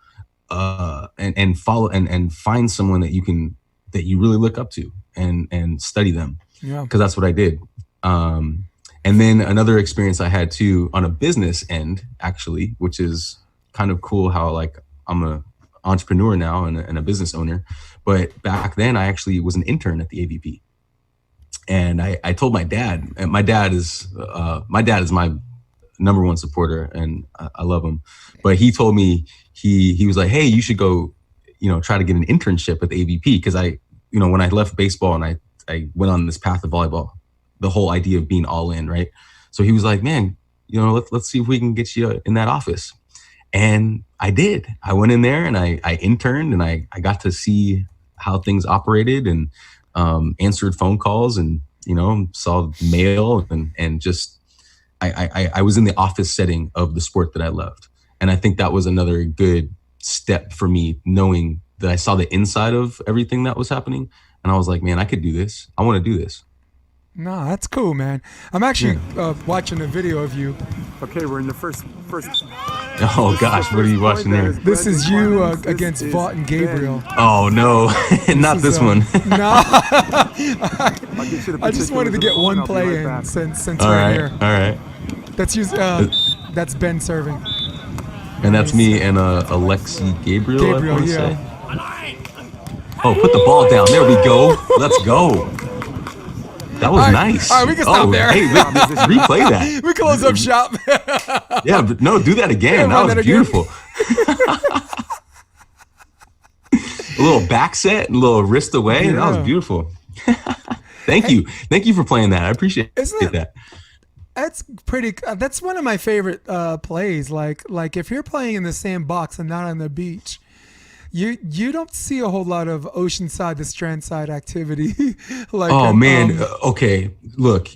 B: and follow and find someone that you really look up to, and study them.
A: Yeah.
B: Because that's what I did. And then another experience I had too on a business end, actually, which is kind of cool how like I'm a entrepreneur now and a business owner. But back then I actually was an intern at the AVP. And I told my dad, and my dad is my number one supporter, and I love him. But he told me, he was like, hey, you should go, try to get an internship at the AVP. Because when I left baseball and I went on this path of volleyball, the whole idea of being all in, right? So he was like, man, let's see if we can get you in that office. And I did. I went in there and I interned, and I got to see how things operated, and answered phone calls, and saw mail, and just I was in the office setting of the sport that I loved. And I think that was another good step for me, knowing that I saw the inside of everything that was happening, and I was like, man, I could do this. I want to do this.
A: No, that's cool, man. I'm actually watching a video of you.
C: Okay, we're in the first.
B: Oh gosh, what are you watching there?
A: This is you against Blanton Gabriel.
B: Oh no, not this one.
A: No. I just wanted to get one play in since we're here.
B: All right.
A: That's Ben serving.
B: And that's me and Alexi Gabriel, I want to say. Oh, put the ball down. There we go. Let's go. That was nice.
A: All right, we can stop there.
B: Hey, replay that.
A: We close up shop.
B: Yeah, but no, do that again. That was beautiful. A little back set, a little wrist away. Yeah. That was beautiful. Thank you. Thank you for playing that. I appreciate that.
A: That's pretty. That's one of my favorite plays. Like if you're playing in the sandbox and not on the beach, you don't see a whole lot of oceanside to strandside activity.
B: Okay. Look,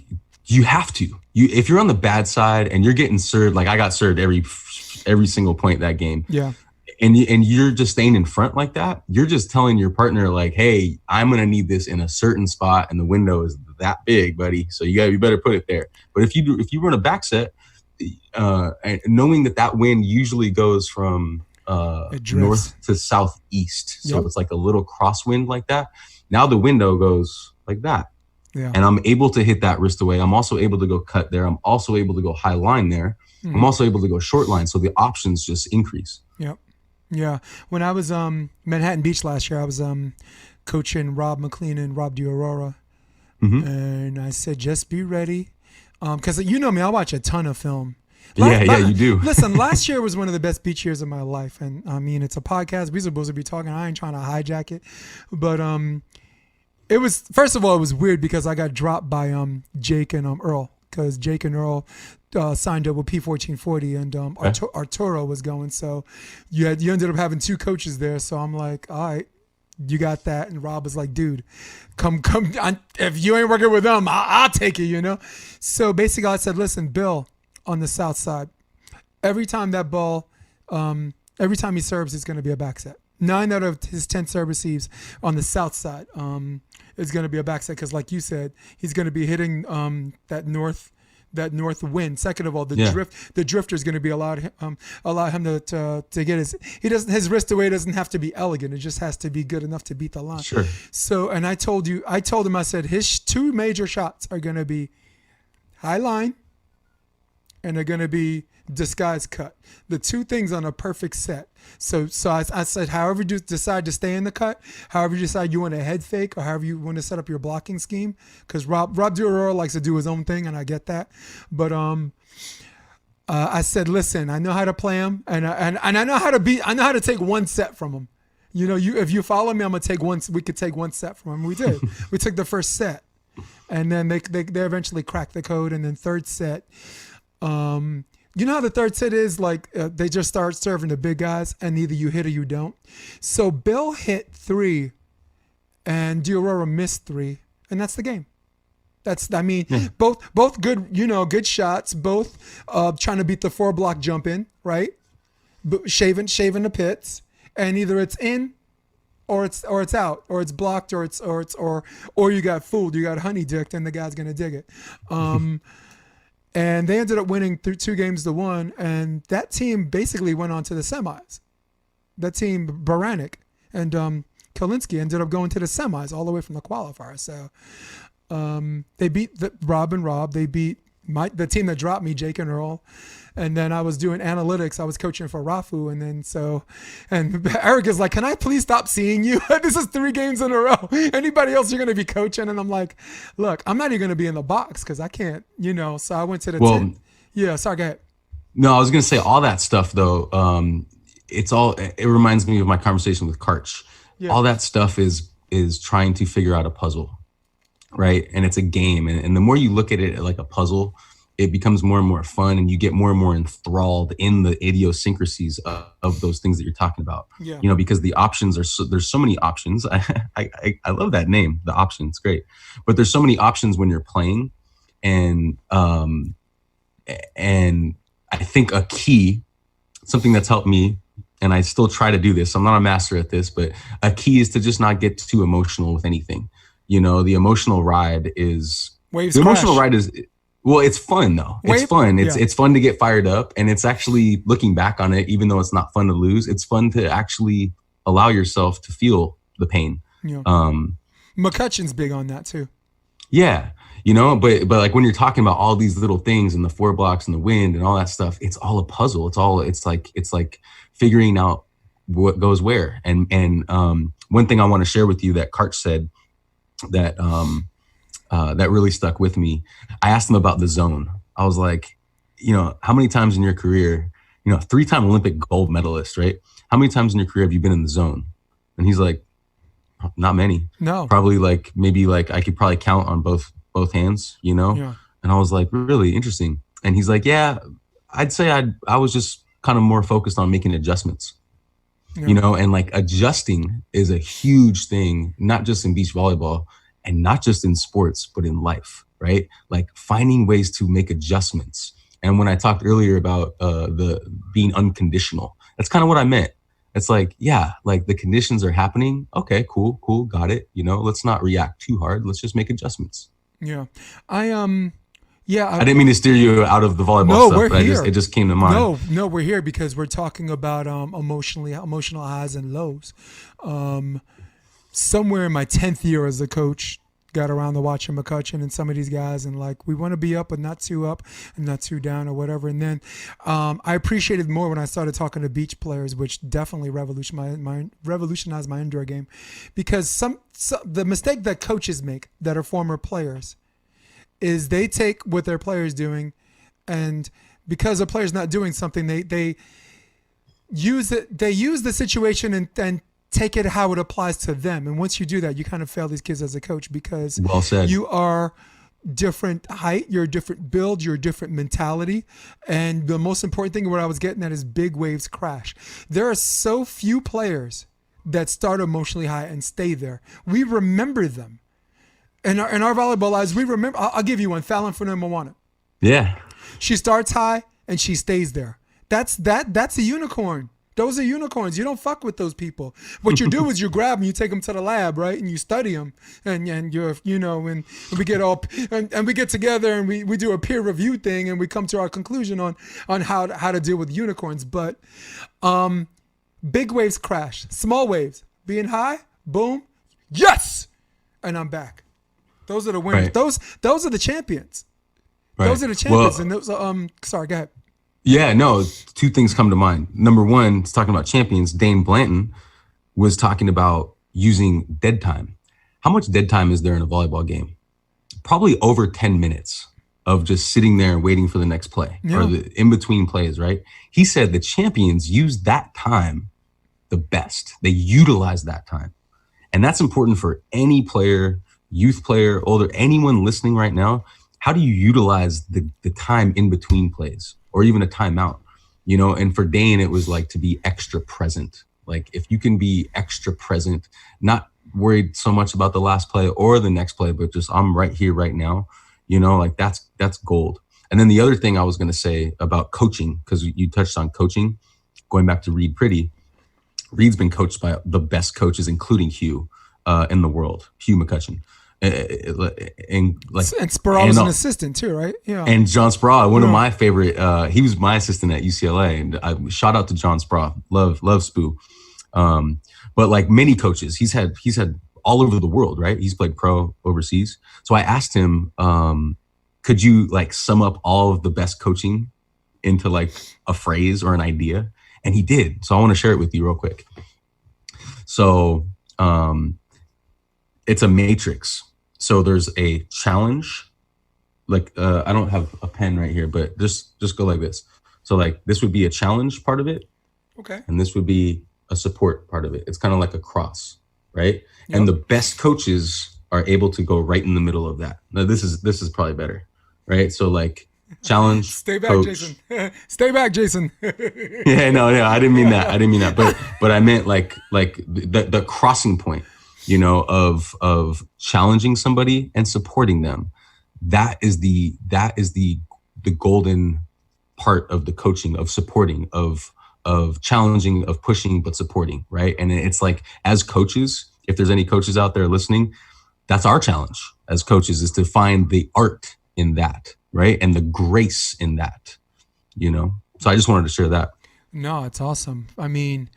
B: you have to. If you're on the bad side and you're getting served, like I got served every single point that game.
A: Yeah.
B: And you're just staying in front like that, you're just telling your partner like, hey, I'm gonna need this in a certain spot, and the window is that big, buddy. So you better put it there. But if you run a back set, and knowing that wind usually goes from north to southeast, so it's like a little crosswind like that. Now the window goes like that, and I'm able to hit that wrist away. I'm also able to go cut there. I'm also able to go high line there. Mm-hmm. I'm also able to go short line. So the options just increase.
A: Yep. Yeah. When I was Manhattan Beach last year, I was coaching Rob McLean and Rob DiAurora, and I said, just be ready, because me, I watch a ton of film.
B: You do.
A: Listen, last year was one of the best beach years of my life. And I mean, it's a podcast. We're supposed to be talking. I ain't trying to hijack it. But it was, first of all, it was weird because I got dropped by Jake and Earl, because Jake and Earl signed up with P1440, and Arturo was going. So you ended up having two coaches there. So I'm like, all right, you got that. And Rob was like, dude, come. If you ain't working with them, I'll take it, So basically I said, listen, Bill, on the south side, every time that ball, every time he serves, it's going to be a back set. 9 out of his 10 serve receives on the south side is going to be a back set, because like you said, he's going to be hitting that north wind. Second of all, the drifter is going to be allow him to get his wrist away doesn't have to be elegant. It just has to be good enough to beat the line.
B: Sure.
A: So, and I told him, I said his two major shots are going to be high line, and they're going to be disguise cut. The two things on a perfect set. So I said, however you decide to stay in the cut, however you decide you want to head fake, or however you want to set up your blocking scheme, because Rob DiAurora likes to do his own thing, and I get that. But I said, listen, I know how to play him, and I know how to take one set from him. If you follow me, I'm gonna take one. We could take one set from him. We did. We took the first set, and then they eventually cracked the code, and then third set. You know how the third set is? Like they just start serving the big guys, and either you hit or you don't. So Bill hit 3, and DiAurora missed 3, and that's the game. Both good, good shots. Both trying to beat the 4-block jump in, right? Shaving the pits, and either it's in or it's out, or it's blocked, or you got fooled, you got honey dicked, and the guy's gonna dig it. And they ended up winning 2-1, and that team basically went on to the semis. That team, Baranek and Kalinske, ended up going to the semis all the way from the qualifier. So they beat Rob and Rob. They beat the team that dropped me, Jake and Earl. And then I was doing analytics. I was coaching for Rafu. And then Eric is like, can I please stop seeing you? This is 3 games in a row. Anybody else you're going to be coaching? And I'm like, look, I'm not even going to be in the box because I can't, So I went to the tent. Yeah, sorry, go ahead.
B: No, I was going to say all that stuff, though. It reminds me of my conversation with Karch. Yeah. All that stuff is trying to figure out a puzzle, right? And it's a game. And the more you look at it like a puzzle, it becomes more and more fun, and you get more and more enthralled in the idiosyncrasies of those things that you're talking about. Yeah. Because the options there's so many options. I love that name, the options, great. But there's so many options when you're playing, and I think a key, something that's helped me, and I still try to do this. I'm not a master at this, but a key is to just not get too emotional with anything. The emotional ride is
A: waves.
B: Well, it's fun though. It's fun. It's fun to get fired up, and it's actually, looking back on it, even though it's not fun to lose, it's fun to actually allow yourself to feel the pain.
A: Yeah. McCutcheon's big on that too.
B: Yeah. But like when you're talking about all these little things and the 4 blocks and the wind and all that stuff, it's all a puzzle. It's like figuring out what goes where. And one thing I want to share with you that Karch said that that really stuck with me. I asked him about the zone. I was like, how many times in your career, 3-time Olympic gold medalist, right? How many times in your career have you been in the zone? And he's like, not many.
A: No.
B: Probably maybe I could probably count on both hands, Yeah. And I was like, really interesting. And he's like, yeah, I'd say I was just kind of more focused on making adjustments. Yeah. And like adjusting is a huge thing, not just in beach volleyball and not just in sports, but in life, right? Like finding ways to make adjustments. And when I talked earlier about the being unconditional, that's kind of what I meant. It's like, yeah, like the conditions are happening. Okay, cool, got it. Let's not react too hard. Let's just make adjustments.
A: Yeah,
B: I didn't mean to steer you out of the volleyball stuff, but it just came to mind.
A: No, we're here because we're talking about emotional highs and lows. Somewhere in my 10th year as a coach, got around to watching McCutcheon and some of these guys, and like, we want to be up but not too up and not too down or whatever. And then I appreciated more when I started talking to beach players, which definitely revolutionized my indoor game, because the mistake that coaches make that are former players is they take what their player's doing, and because a player's not doing something, they use it. They use the situation and take it how it applies to them. And once you do that, you kind of fail these kids as a coach, because
B: well said.
A: You are different height, you're a different build, you're a different mentality. And the most important thing, what I was getting at, is big waves crash. There are so few players that start emotionally high and stay there. We remember them. In our volleyball lives, we remember. I'll give you one. Fallon Moana.
B: Yeah.
A: She starts high and she stays there. That's a unicorn. Those are unicorns. You don't fuck with those people. What you do is you grab them, you take them to the lab, right, and you study them, and you're, and we get and we get together and we do a peer review thing, and we come to our conclusion on how to deal with unicorns. But big waves crash, small waves being high, boom, yes, and I'm back. Those are the winners. Right. Those are the champions. Right. Those are the champions. Well, and those are, sorry, go ahead.
B: Yeah, no, 2 things come to mind. Number one, it's talking about champions. Dain Blanton was talking about using dead time. How much dead time is there in a volleyball game? Probably over 10 minutes of just sitting there and waiting for the next play, or the in-between plays, right? He said the champions use that time the best. They utilize that time. And that's important for any player, youth player, older, anyone listening right now. How do you utilize the time in between plays? Or even a timeout, and for Dain, it was like to be extra present. Like if you can be extra present, not worried so much about the last play or the next play, but just I'm right here, right now, like that's gold. And then the other thing I was going to say about coaching, because you touched on coaching, going back to Reid Priddy, Reid's been coached by the best coaches, including Hugh in the world, Hugh McCutcheon. And
A: Sproul was an assistant too, right? Yeah.
B: And John Sproul, one of my favorite, he was my assistant at UCLA, and I shout out to John Sproul, love Spoo. But like many coaches, he's had all over the world, right? He's played pro overseas. So I asked him, could you like sum up all of the best coaching into like a phrase or an idea? And he did. So I want to share it with you real quick. So it's a matrix. So there's a challenge. Like I don't have a pen right here, but just go like this. So like this would be a challenge part of it. Okay. And this would be a support part of it. It's kind of like a cross, right? Yep. And the best coaches are able to go right in the middle of that. Now this is probably better, right? So like challenge.
A: Stay back,
B: coach.
A: Jason. Stay back, Jason.
B: Yeah, no, I didn't mean that. But I meant like the crossing point, you know, of challenging somebody and supporting them. That is the golden part of the coaching, of supporting, of challenging, of pushing, but supporting, right? And it's like, as coaches, if there's any coaches out there listening, that's our challenge as coaches, is to find the art in that, right? And the grace in that, you know? So I just wanted to share that.
A: No, it's awesome. I mean,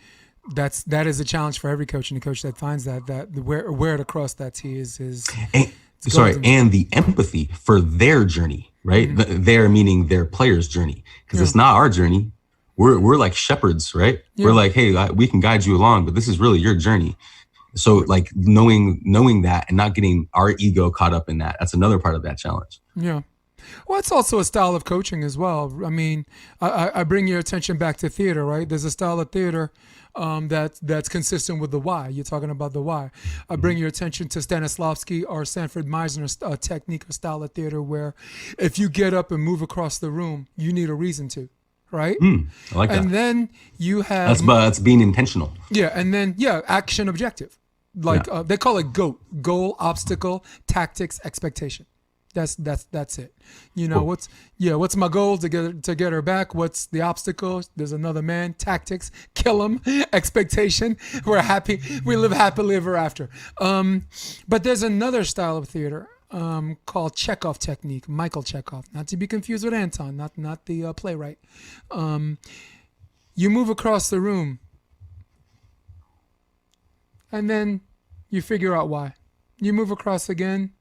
A: that is a challenge for every coach, and the coach that finds that where to cross that T is
B: and the empathy for their journey, right? Mm-hmm. Their meaning their player's journey, because it's not our journey. We're like shepherds, right? Yeah. We're like, hey, we can guide you along, but this is really your journey. So like knowing that and not getting our ego caught up in that, that's another part of that challenge.
A: Yeah. Well, it's also a style of coaching as well. I mean, I bring your attention back to theater, right? There's a style of theater that's consistent with the why. You're talking about the why. I bring your attention to Stanislavski or Sanford Meisner's technique or style of theater, where if you get up and move across the room, you need a reason to. Right?
B: I like that.
A: And then you have...
B: That's being intentional.
A: Yeah, and then, action objective. Like, they call it GOAT. Goal, obstacle, tactics, expectation. That's it. You know, what's my goal to get her back? What's the obstacle? There's another man. Tactics, kill him. Expectation, we're happy. We live happily ever after. But there's another style of theater called Chekhov technique, Michael Chekhov, not to be confused with Anton, not the playwright. You move across the room, and then you figure out why. You move across again,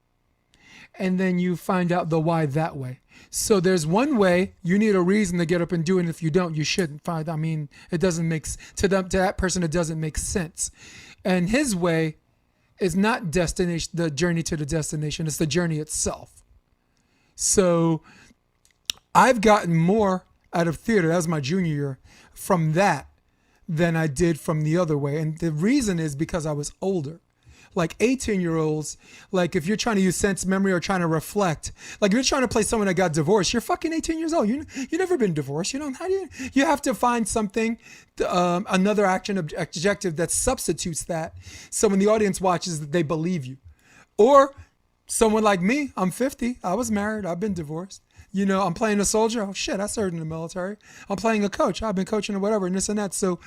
A: and then you find out the why that way. So there's one way. You need a reason to get up and do it, and if you don't, you shouldn't. I mean, it doesn't make to that person. It doesn't make sense. And his way is not destination, the journey to the destination. It's the journey itself. So I've gotten more out of theater, that was my junior year, from that than I did from the other way. And the reason is because I was older. Like 18-year-olds, like if you're trying to use sense memory or trying to reflect, like if you're trying to play someone that got divorced, you're fucking 18 years old. You've never been divorced. You know, how do you have to find something, another action objective that substitutes that. So when the audience watches, they believe you. Or someone like me, I'm 50. I was married. I've been divorced. You know, I'm playing a soldier. Oh shit, I served in the military. I'm playing a coach. I've been coaching or whatever, and this and that. So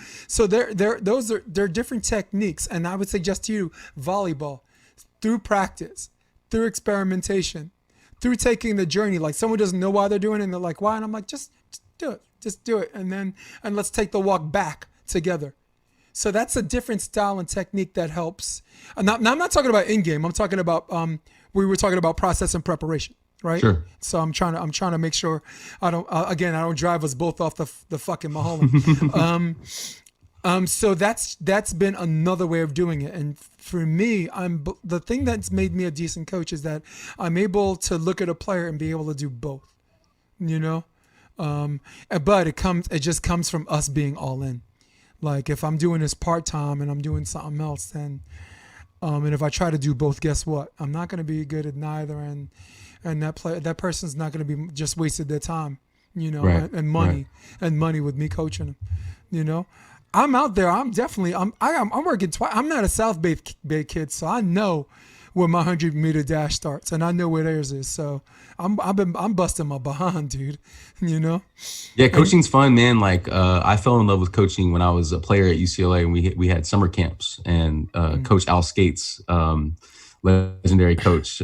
A: they're different techniques. And I would suggest to you, volleyball, through practice, through experimentation, through taking the journey. Like someone doesn't know why they're doing it, and they're like, why? And I'm like, just do it. Just do it. And let's take the walk back together. So that's a different style and technique that helps. I'm not talking about in-game. I'm talking about we were talking about process and preparation. Right.
B: Sure.
A: So I'm trying to make sure I don't drive us both off the fucking Mahola. So that's been another way of doing it. And for me, the thing that's made me a decent coach is that I'm able to look at a player and be able to do both. You know, but it just comes from us being all in. Like if I'm doing this part time and I'm doing something else, then and if I try to do both, guess what? I'm not going to be good at neither, and that person's not going to be just wasted their time, you know, right, and money with me coaching them, you know. I'm out there. I'm working twice. I'm not a South Bay kid, so I know where my 100-meter dash starts, and I know where theirs is. So I'm busting my behind, dude. You know.
B: Yeah, coaching's fun, man. Like I fell in love with coaching when I was a player at UCLA, and we had summer camps, and Coach Al Scates, legendary coach.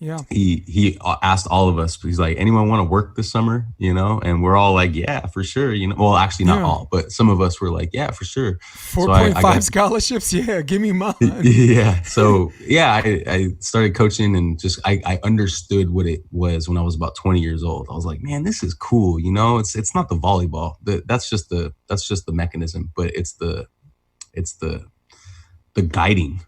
A: Yeah.
B: He asked all of us, he's like, anyone want to work this summer? You know, and we're all like, yeah, for sure. You know, well, actually not all, but some of us were like, yeah, for sure.
A: 4.5 scholarships. Yeah. Give me mine.
B: Yeah. So yeah, I started coaching, and just, I understood what it was when I was about 20 years old. I was like, man, this is cool. You know, it's not the volleyball. That's just the mechanism, but it's the guiding.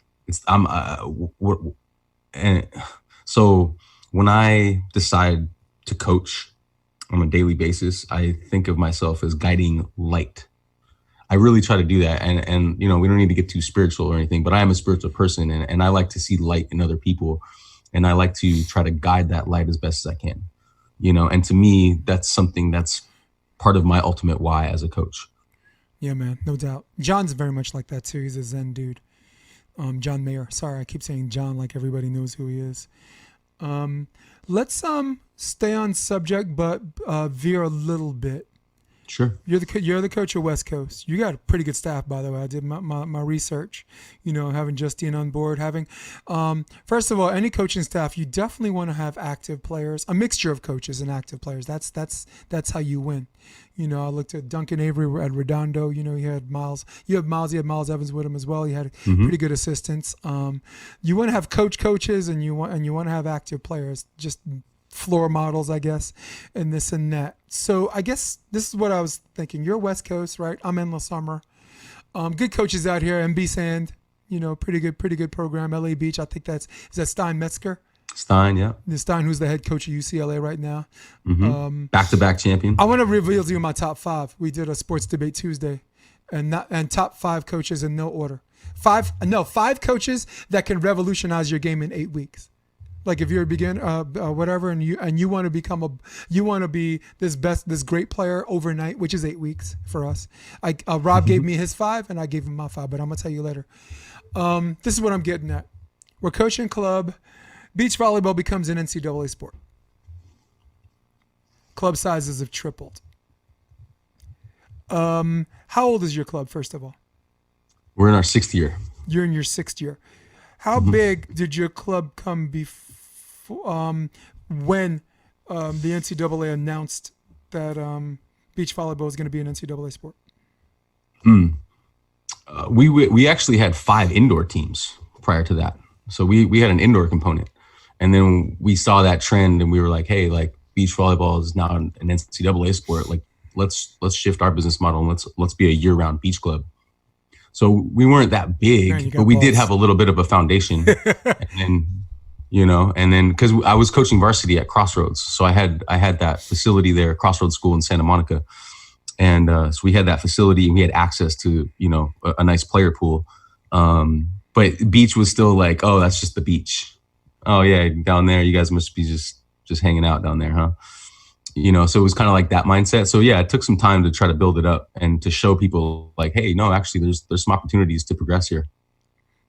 B: So when I decide to coach on a daily basis, I think of myself as guiding light. I really try to do that. And you know, we don't need to get too spiritual or anything, but I am a spiritual person, and I like to see light in other people. And I like to try to guide that light as best as I can, you know, and to me, that's something that's part of my ultimate why as a coach.
A: Yeah, man, no doubt. John's very much like that too. He's a Zen dude. John Mayer. Sorry, I keep saying John like everybody knows who he is. Let's stay on subject, but veer a little bit.
B: Sure.
A: You're the coach of West Coast. You got a pretty good staff, by the way. I did my research. You know, having Justine on board, having first of all, any coaching staff, you definitely want to have active players, a mixture of coaches and active players. That's how you win. You know, I looked at Duncan Avery at Redondo. You know, he had Miles. You had Miles Evans with him as well. He had pretty good assistants. You want to have coaches, and you want to have active players. Just floor models, I guess, and this and that. So I guess this is what I was thinking. You're West Coast, right? I'm in La Summer. Good coaches out here. MB Sand, you know, pretty good program. LA Beach, I think is that Stein Metzger?
B: Stein, yeah.
A: The Stein, who's the head coach of UCLA right now.
B: Back-to-back champion.
A: I want to reveal to you my top 5. We did a sports debate Tuesday, and top 5 coaches in no order. 5 coaches that can revolutionize your game in 8 weeks. Like if you're a beginner, whatever, and you want to be this great player overnight, which is 8 weeks for us. Rob gave me his 5, and I gave him my 5, but I'm gonna tell you later. This is what I'm getting at. We're coaching club. Beach volleyball becomes an NCAA sport. Club sizes have tripled. How old is your club, first of all?
B: We're in our 6th year.
A: You're in your 6th year. How big did your club come before? When the NCAA announced that beach volleyball is going to be an NCAA sport?
B: We actually had 5 indoor teams prior to that. So we had an indoor component. And then we saw that trend, and we were like, hey, like beach volleyball is now an NCAA sport. Like let's shift our business model, and let's be a year-round beach club. So we weren't that big, but we did have a little bit of a foundation. And then because I was coaching varsity at Crossroads, so I had that facility there, Crossroads School in Santa Monica, and so we had that facility, and we had access to a nice player pool. But beach was still like, oh, that's just the beach. Oh yeah, down there, you guys must be just hanging out down there, huh? So it was kind of like that mindset. So yeah, it took some time to try to build it up and to show people like, hey, no, actually there's some opportunities to progress here.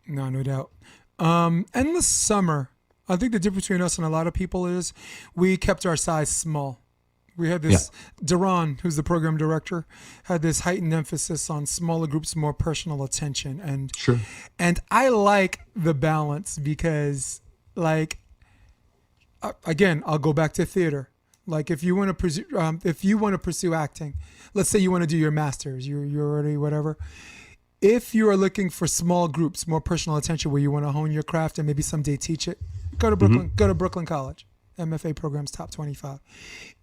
A: No doubt. In the summer, I think the difference between us and a lot of people is we kept our size small. We had this, Duran, who's the program director, had this heightened emphasis on smaller groups, more personal attention. And
B: sure.
A: And I like the balance because, like, again, I'll go back to theater. Like if you want to pursue acting, let's say you want to do your master's, you're already whatever. If you are looking for small groups, more personal attention, where you want to hone your craft and maybe someday teach it, go to Brooklyn. Go to Brooklyn College. MFA programs top 25.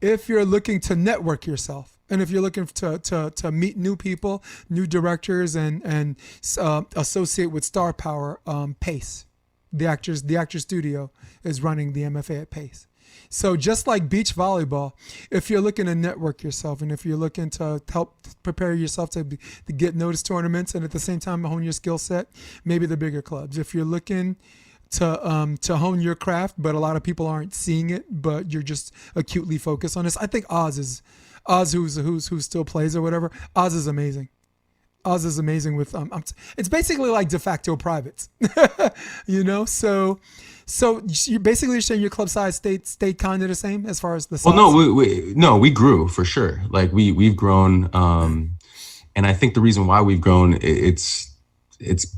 A: If you're looking to network yourself, and if you're looking to meet new people, new directors, and associate with star power, Pace, the actor studio is running the MFA at Pace. So just like beach volleyball, if you're looking to network yourself, and if you're looking to help prepare yourself to get noticed tournaments, and at the same time hone your skill set, maybe the bigger clubs. If you're looking to hone your craft, but a lot of people aren't seeing it, but you're just acutely focused on this. I think Oz who still plays or whatever. Oz is amazing. Oz is amazing with it's basically like de facto privates, So you basically saying your club size stayed kind of the same as far as the size.
B: Well, no, we grew for sure. Like we've grown, and I think the reason why we've grown, it's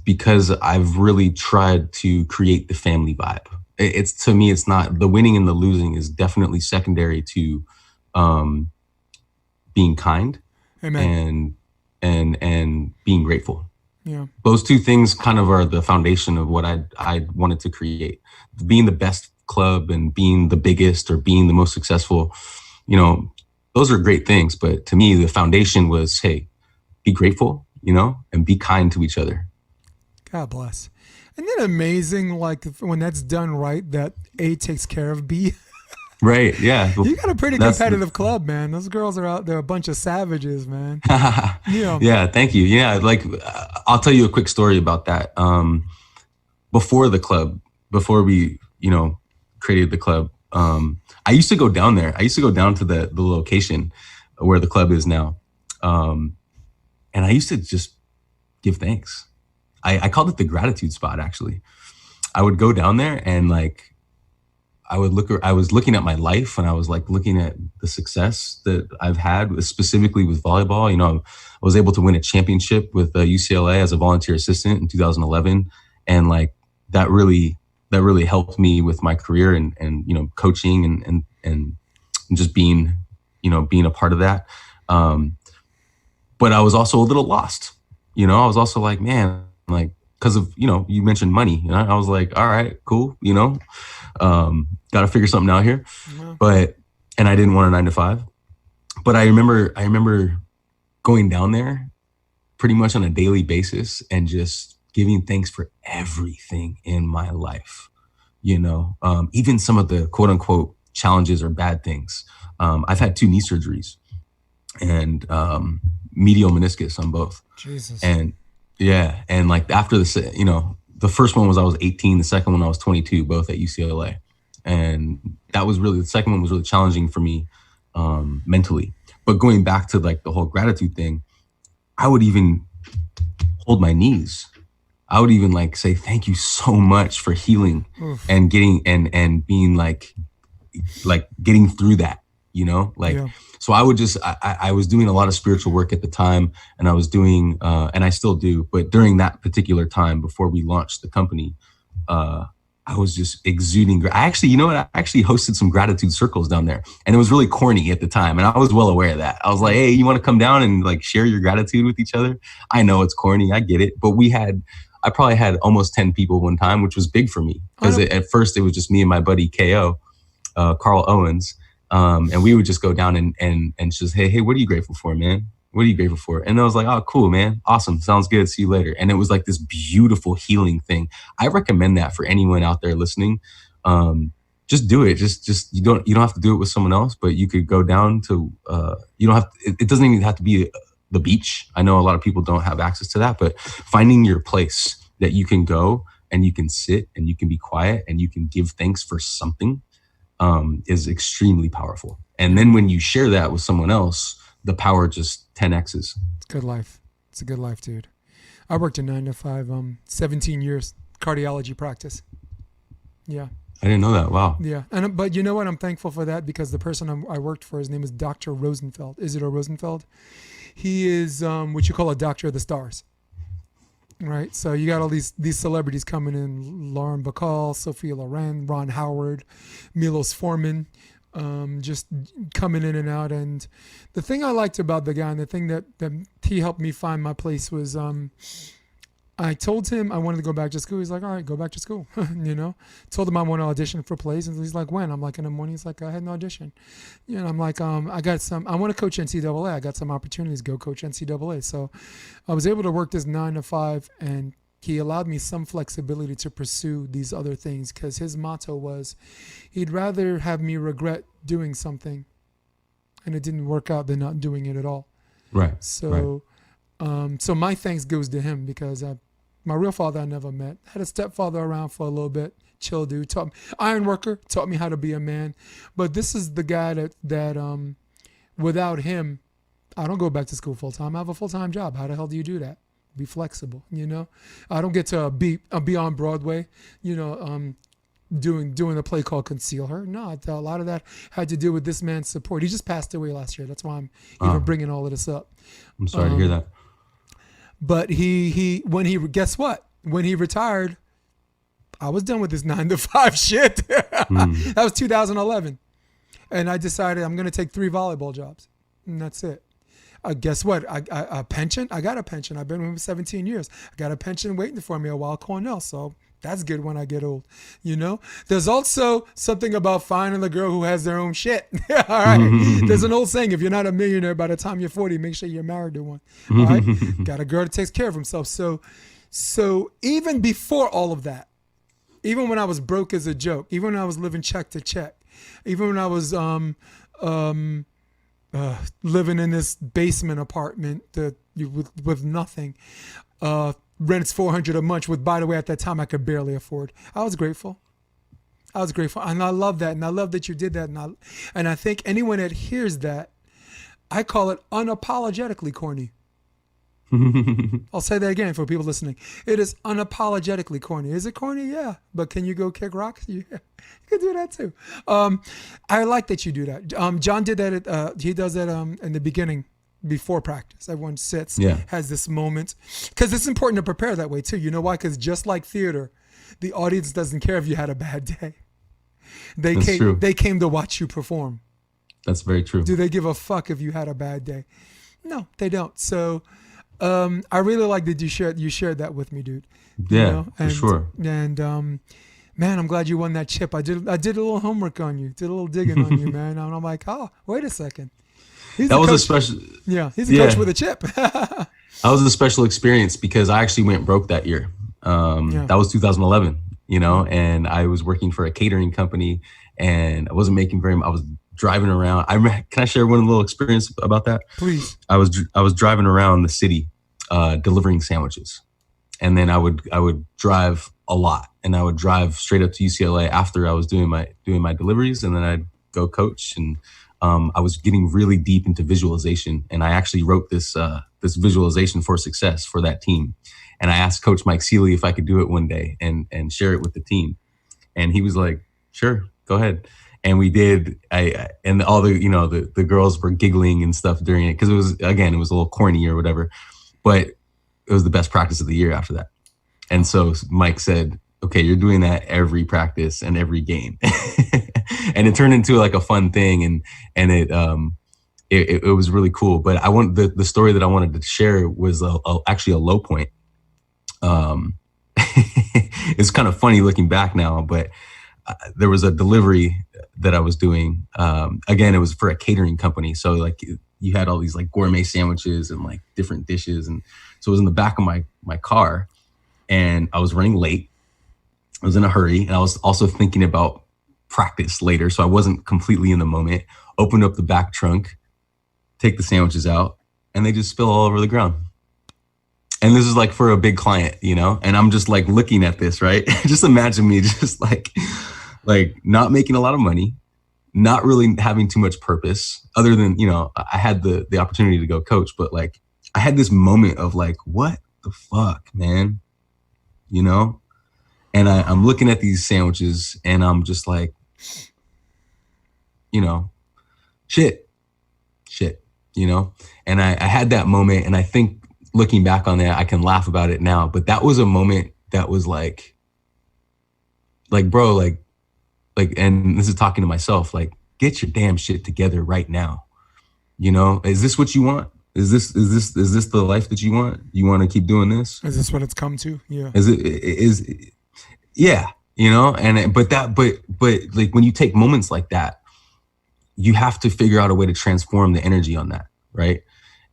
B: because I've really tried to create the family vibe. It's to me, it's not the winning and the losing is definitely secondary to being kind.
A: Amen.
B: and being grateful.
A: Yeah.
B: Those two things kind of are the foundation of what I wanted to create. Being the best club and being the biggest or being the most successful, those are great things. But to me, the foundation was, hey, be grateful, and be kind to each other.
A: God bless. Isn't it amazing, like, when that's done right, that A takes care of B?
B: Right, yeah.
A: You got a pretty competitive club, man. Those girls are out there, a bunch of savages, man.
B: Yeah, thank you. Yeah, like, I'll tell you a quick story about that. Before we, created the club, I used to go down there. I used to go down to the location where the club is now. And I used to just give thanks. I called it the gratitude spot, actually. I would go down there and like, I was looking at my life and I was like looking at the success that I've had specifically with volleyball. I was able to win a championship with UCLA as a volunteer assistant in 2011. And like, that really helped me with my career and coaching and just being a part of that. But I was also a little lost, I was also like, man, like, because of, you mentioned money, I was like, all right, cool. Got to figure something out here. Yeah. And I didn't want a 9-to-5, but I remember going down there pretty much on a daily basis and just giving thanks for everything in my life. Even some of the quote unquote challenges or bad things. I've had 2 knee surgeries and medial meniscus on both.
A: Jesus.
B: And yeah. And like after the first one was I was 18, the second one I was 22, both at UCLA. And the second one was really challenging for me mentally. But going back to like the whole gratitude thing, I would even hold my knees. I would even like say, thank you so much for healing. Oof. And getting and being like getting through that, Yeah. So I would just, I was doing a lot of spiritual work at the time, and I was doing, and I still do, but during that particular time before we launched the company, I was just exuding. I actually hosted some gratitude circles down there, and it was really corny at the time. And I was well aware of that. I was like, hey, you want to come down and like share your gratitude with each other? I know it's corny. I get it. But I probably had almost 10 people one time, which was big for me because at first it was just me and my buddy KO, Carl Owens. And we would just go down and just, hey, what are you grateful for, man? What are you grateful for? And I was like, oh, cool, man. Awesome. Sounds good. See you later. And it was like this beautiful healing thing. I recommend that for anyone out there listening. Just do it. Just you don't have to do it with someone else, but you could go down to, it doesn't even have to be the beach. I know a lot of people don't have access to that, but finding your place that you can go and you can sit and you can be quiet and you can give thanks for something is extremely powerful. And then when you share that with someone else, the power just 10x's.
A: It's good life. It's a good life, dude. I worked a 9-to-5, 17 years cardiology practice. Yeah.
B: I didn't know that. Wow.
A: Yeah. But you know what? I'm thankful for that because the person I worked for, his name is Dr. Rosenfeld. Isidore Rosenfeld. He is what you call a doctor of the stars. Right. So you got all these celebrities coming in: Lauren Bacall, Sophia Loren, Ron Howard, Milos Forman, just coming in and out. And the thing I liked about the guy, and the thing that he helped me find my place was, I told him I wanted to go back to school. He's like, all right, go back to school. Told him I want to audition for plays. And he's like, when? I'm like, in the morning. He's like, I had an audition. I'm like, I want to coach NCAA. I got some opportunities to go coach NCAA. So I was able to work this 9-to-5, and he allowed me some flexibility to pursue these other things because his motto was he'd rather have me regret doing something and it didn't work out than not doing it at all.
B: Right.
A: So, so my thanks goes to him because my real father I never met. Had a stepfather around for a little bit. Chill dude. Taught me, iron worker. Taught me how to be a man. But this is the guy that without him, I don't go back to school full time. I have a full time job. How the hell do you do that? Be flexible, you know. I don't get to be on Broadway, you know, doing a play called Conceal Her. No, a lot of that had to do with this man's support. He just passed away last year. That's why I'm even bringing all of this up.
B: I'm sorry to hear that.
A: But guess what? When he retired, I was done with this 9-to-5 shit. That was 2011. And I decided I'm going to take 3 volleyball jobs. And that's it. Guess what? A pension? I got a pension. I've been with him 17 years. I got a pension waiting for me, a Wild Cornell. So that's good when I get old, you know? There's also something about finding the girl who has their own shit. All right. There's an old saying, if you're not a millionaire by the time you're 40, make sure you're married to one. All right. Got a girl that takes care of himself. So even before all of that, even when I was broke as a joke, even when I was living check to check, even when I was living in this basement apartment with nothing, rent's $400 a month, with, by the way, at that time I could barely afford. I was grateful, and I love that, and I love that you did that, and I think anyone that hears that, I call it unapologetically corny. I'll say that again for people listening. It is unapologetically corny. Is it corny? Yeah. But can you go kick rocks? Yeah. You can do that too. I like that you do that. John did that. He does that in the beginning before practice. Everyone sits, has this moment. Because it's important to prepare that way too. You know why? Because just like theater, the audience doesn't care if you had a bad day. They came to watch you perform.
B: That's very true.
A: Do they give a fuck if you had a bad day? No, they don't. So I really like that you shared that with me, dude.
B: Yeah,
A: you know?
B: for sure.
A: And man, I'm glad you won that chip. I did a little homework on you, did a little digging on you, man. And I'm like, oh, wait a second. He's a special. Yeah, he's a coach with a chip.
B: That was a special experience because I actually went broke that year. That was 2011, you know, and I was working for a catering company, and I wasn't making very much. I was driving around. Can I share one little experience about that?
A: Please.
B: I was driving around the city, delivering sandwiches, and then I would drive a lot, and I would drive straight up to UCLA after I was doing my deliveries, and then I'd go coach. And I was getting really deep into visualization, and I actually wrote this visualization for success for that team. And I asked Coach Mike Seeley if I could do it one day and share it with the team, and he was like, "Sure, go ahead." And we did. And all the girls were giggling and stuff during it because it was a little corny or whatever, but it was the best practice of the year after that. And so Mike said, "Okay, you're doing that every practice and every game," and it turned into like a fun thing, and it was really cool. But the story that I wanted to share was actually a low point. It's kind of funny looking back now, but there was a delivery that I was doing. Again, it was for a catering company. So like you had all these like gourmet sandwiches and like different dishes. And so it was in the back of my car, and I was running late. I was in a hurry, and I was also thinking about practice later. So I wasn't completely in the moment. Opened up the back trunk, take the sandwiches out, and they just spill all over the ground. And this is like for a big client, you know, and I'm just like looking at this, right? Just imagine me just like not making a lot of money, not really having too much purpose other than, you know, I had the opportunity to go coach, but like I had this moment of like, what the fuck, man, you know? And I'm looking at these sandwiches, and I'm just like, you know, shit, you know? And I had that moment, and I think looking back on that, I can laugh about it now, but that was a moment that was like, bro, like, and this is talking to myself, like, get your damn shit together right now. You know, is this what you want? Is this the life that you want? You want to keep doing this?
A: Is this what it's come to? Yeah.
B: Yeah, you know, but like when you take moments like that, you have to figure out a way to transform the energy on that. Right.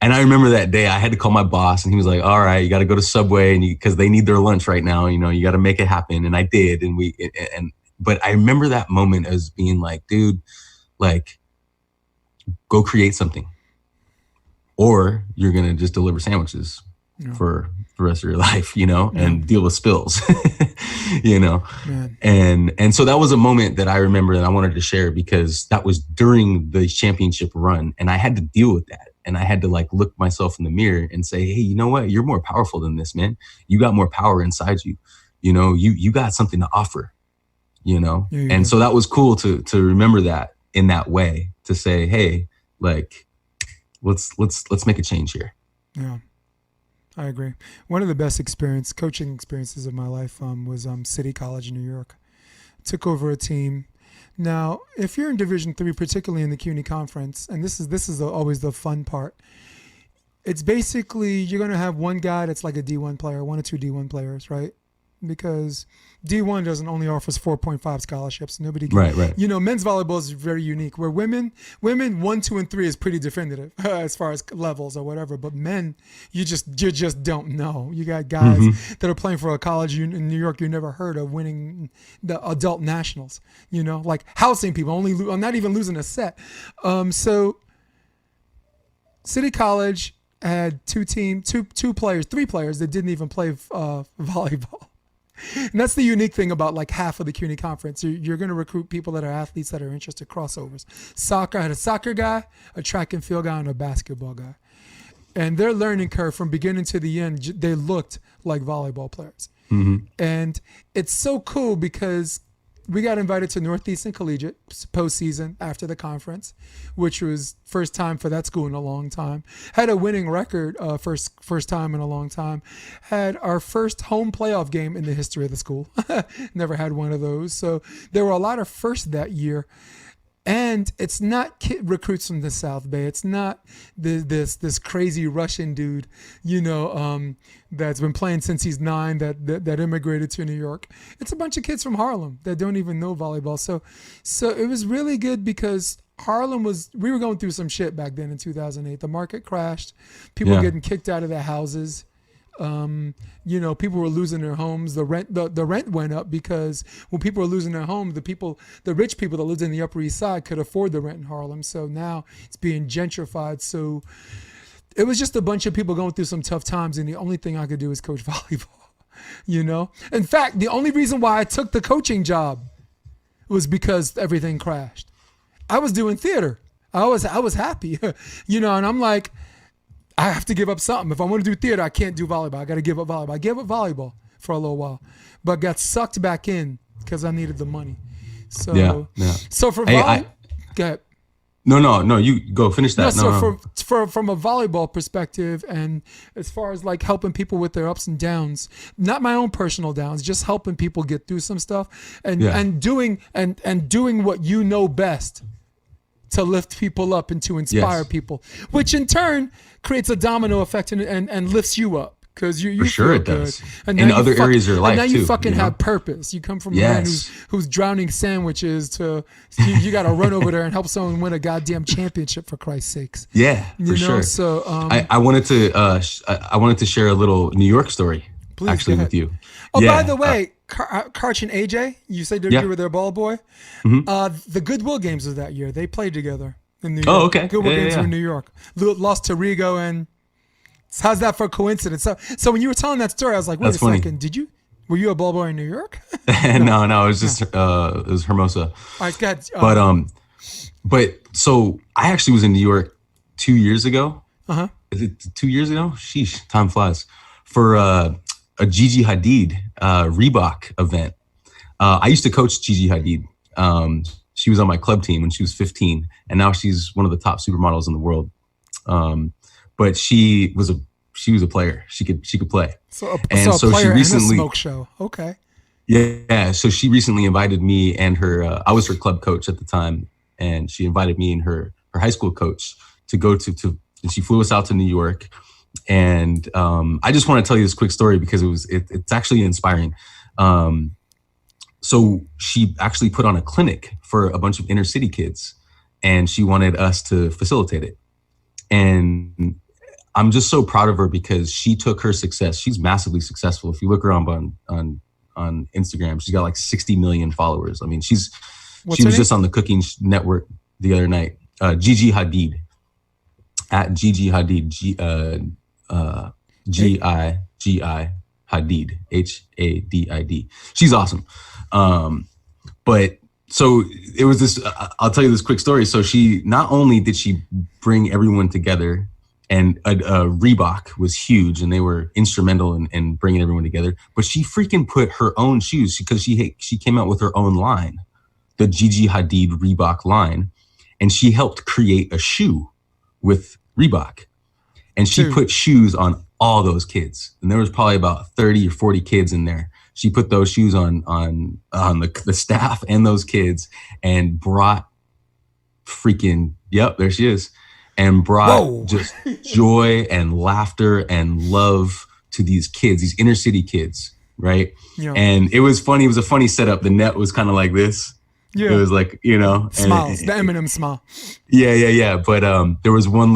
B: And I remember that day I had to call my boss, and he was like, all right, you got to go to Subway because they need their lunch right now. You know, you got to make it happen. And I did. But I remember that moment as being like, dude, like, go create something, or you're going to just deliver sandwiches for the rest of your life, you know, and deal with spills, you know. And so that was a moment that I remember that I wanted to share because that was during the championship run, and I had to deal with that. And I had to like look myself in the mirror and say, hey, you know what? You're more powerful than this, man. You got more power inside you. You know, you got something to offer, you know?
A: Yeah,
B: and so that was cool to remember that in that way, to say, hey, like, let's make a change here.
A: Yeah, I agree. One of the best coaching experiences of my life was City College in New York. Took over a team. Now, if you're in Division III, particularly in the CUNY Conference, and this is always the fun part, it's basically you're going to have one guy that's like a D1 player, one or two D1 players, right? Because D1 doesn't only offers 4.5 scholarships. Nobody can,
B: right.
A: You know, men's volleyball is very unique. Where women 1, 2, and 3 is pretty definitive as far as levels or whatever. But men, you just don't know. You got guys that are playing for a college in New York you never heard of winning the adult nationals. You know, like housing people, not even losing a set. So City College had three players that didn't even play volleyball. And that's the unique thing about like half of the CUNY conference. You're going to recruit people that are athletes that are interested crossovers. Soccer, I had a soccer guy, a track and field guy, and a basketball guy. And their learning curve from beginning to the end, they looked like volleyball players. And it's so cool because we got invited to Northeastern Collegiate postseason after the conference, which was first time for that school in a long time. Had a winning record first time in a long time. Had our first home playoff game in the history of the school. Never had one of those. So there were a lot of firsts that year. And it's not kid recruits from the South Bay. It's not this crazy Russian dude, you know, that's been playing since he's 9 that immigrated to New York. It's a bunch of kids from Harlem that don't even know volleyball. So it was really good because we were going through some shit back then in 2008. The market crashed. People were getting kicked out of their houses. You know, people were losing their homes. The rent went up because when people were losing their homes, the rich people that lived in the Upper East Side could afford the rent in Harlem. So now it's being gentrified. So it was just a bunch of people going through some tough times, and the only thing I could do is coach volleyball. You know, in fact, the only reason why I took the coaching job was because everything crashed. I was doing theater. I was happy, you know, and I'm like, I have to give up something. If I want to do theater, I can't do volleyball. I got to give up volleyball. I gave up volleyball for a little while, but got sucked back in because I needed the money. So, So for volleyball, go ahead.
B: No, you go finish that.
A: From a volleyball perspective, and as far as like helping people with their ups and downs, not my own personal downs, just helping people get through some stuff and doing what you know best to lift people up and to inspire people, which in turn creates a domino effect and lifts you up. Because you
B: for sure it
A: good.
B: does.
A: And
B: in other areas of your life
A: too. And now you fucking
B: you know?
A: have purpose. You come from a man who's drowning sandwiches to you got to run over there and help someone win a goddamn championship for Christ's sakes.
B: Yeah, for sure. So I wanted to share a little New York story actually with you.
A: Oh, by the way, Karch and AJ, you said you were their ball boy. The Goodwill games of that year, they played together in New York.
B: Oh, okay.
A: Goodwill games were in New York. Lost to Rigo and. How's that for a coincidence? So when you were telling that story, I was like, wait a second, were you a ball boy in New York?
B: No, it was just, it was Hermosa. All
A: right, go ahead.
B: But so I actually was in New York 2 years ago. Is it 2 years ago? Sheesh, time flies. For a Gigi Hadid Reebok event. I used to coach Gigi Hadid. She was on my club team when she was 15, and now she's one of the top supermodels in the world. But she was a player. She could play. So she recently
A: and a smoke show. Okay.
B: Yeah. So she recently invited me and her. I was her club coach at the time, and she invited me and her high school coach to go to. And she flew us out to New York. And I just want to tell you this quick story because it's actually inspiring. So she actually put on a clinic for a bunch of inner city kids, and she wanted us to facilitate it. And I'm just so proud of her because she took her success. She's massively successful. If you look her up on Instagram, she's got like 60 million followers. I mean, she was just on the Cooking Network the other night. Gigi Hadid, at Gigi Hadid, G-I-G-I Hadid, Hadid. She's awesome. But so it was this, I'll tell you this quick story. So not only did she bring everyone together and Reebok was huge, and they were instrumental in bringing everyone together. But she freaking put her own shoes, because she came out with her own line, the Gigi Hadid Reebok line, and she helped create a shoe with Reebok, and she put shoes on all those kids, and there was probably about 30 or 40 kids in there. She put those shoes on the staff and those kids, and brought freaking, yep, there she is, and brought just joy and laughter and love to these kids, these inner city kids, right? Yeah. And it was funny. It was a funny setup. The net was kind of like this. Yeah. It was like,
A: smiles, the Eminem smile.
B: Yeah. But there was one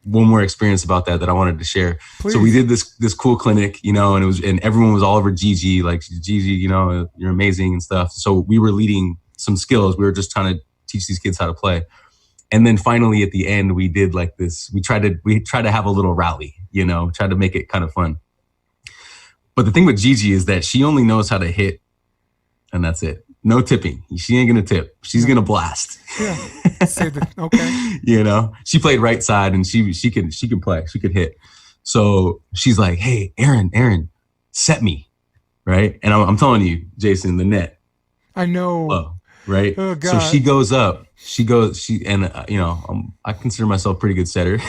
B: more experience about that I wanted to share. Please. So we did this cool clinic, and everyone was all over Gigi, like, Gigi, you're amazing and stuff. So we were leading some skills. We were just trying to teach these kids how to play. And then finally at the end, we did like this. We tried to have a little rally, try to make it kind of fun. But the thing with Gigi is that she only knows how to hit, and that's it. No tipping. She ain't gonna tip. She's gonna blast.
A: Yeah. Okay.
B: She played right side, and she could play. She could hit. So she's like, "Hey, Aaron, set me," right? And I'm telling you, Jason, the net.
A: I know.
B: Low, right?
A: Oh God.
B: So she goes up. I consider myself a pretty good setter.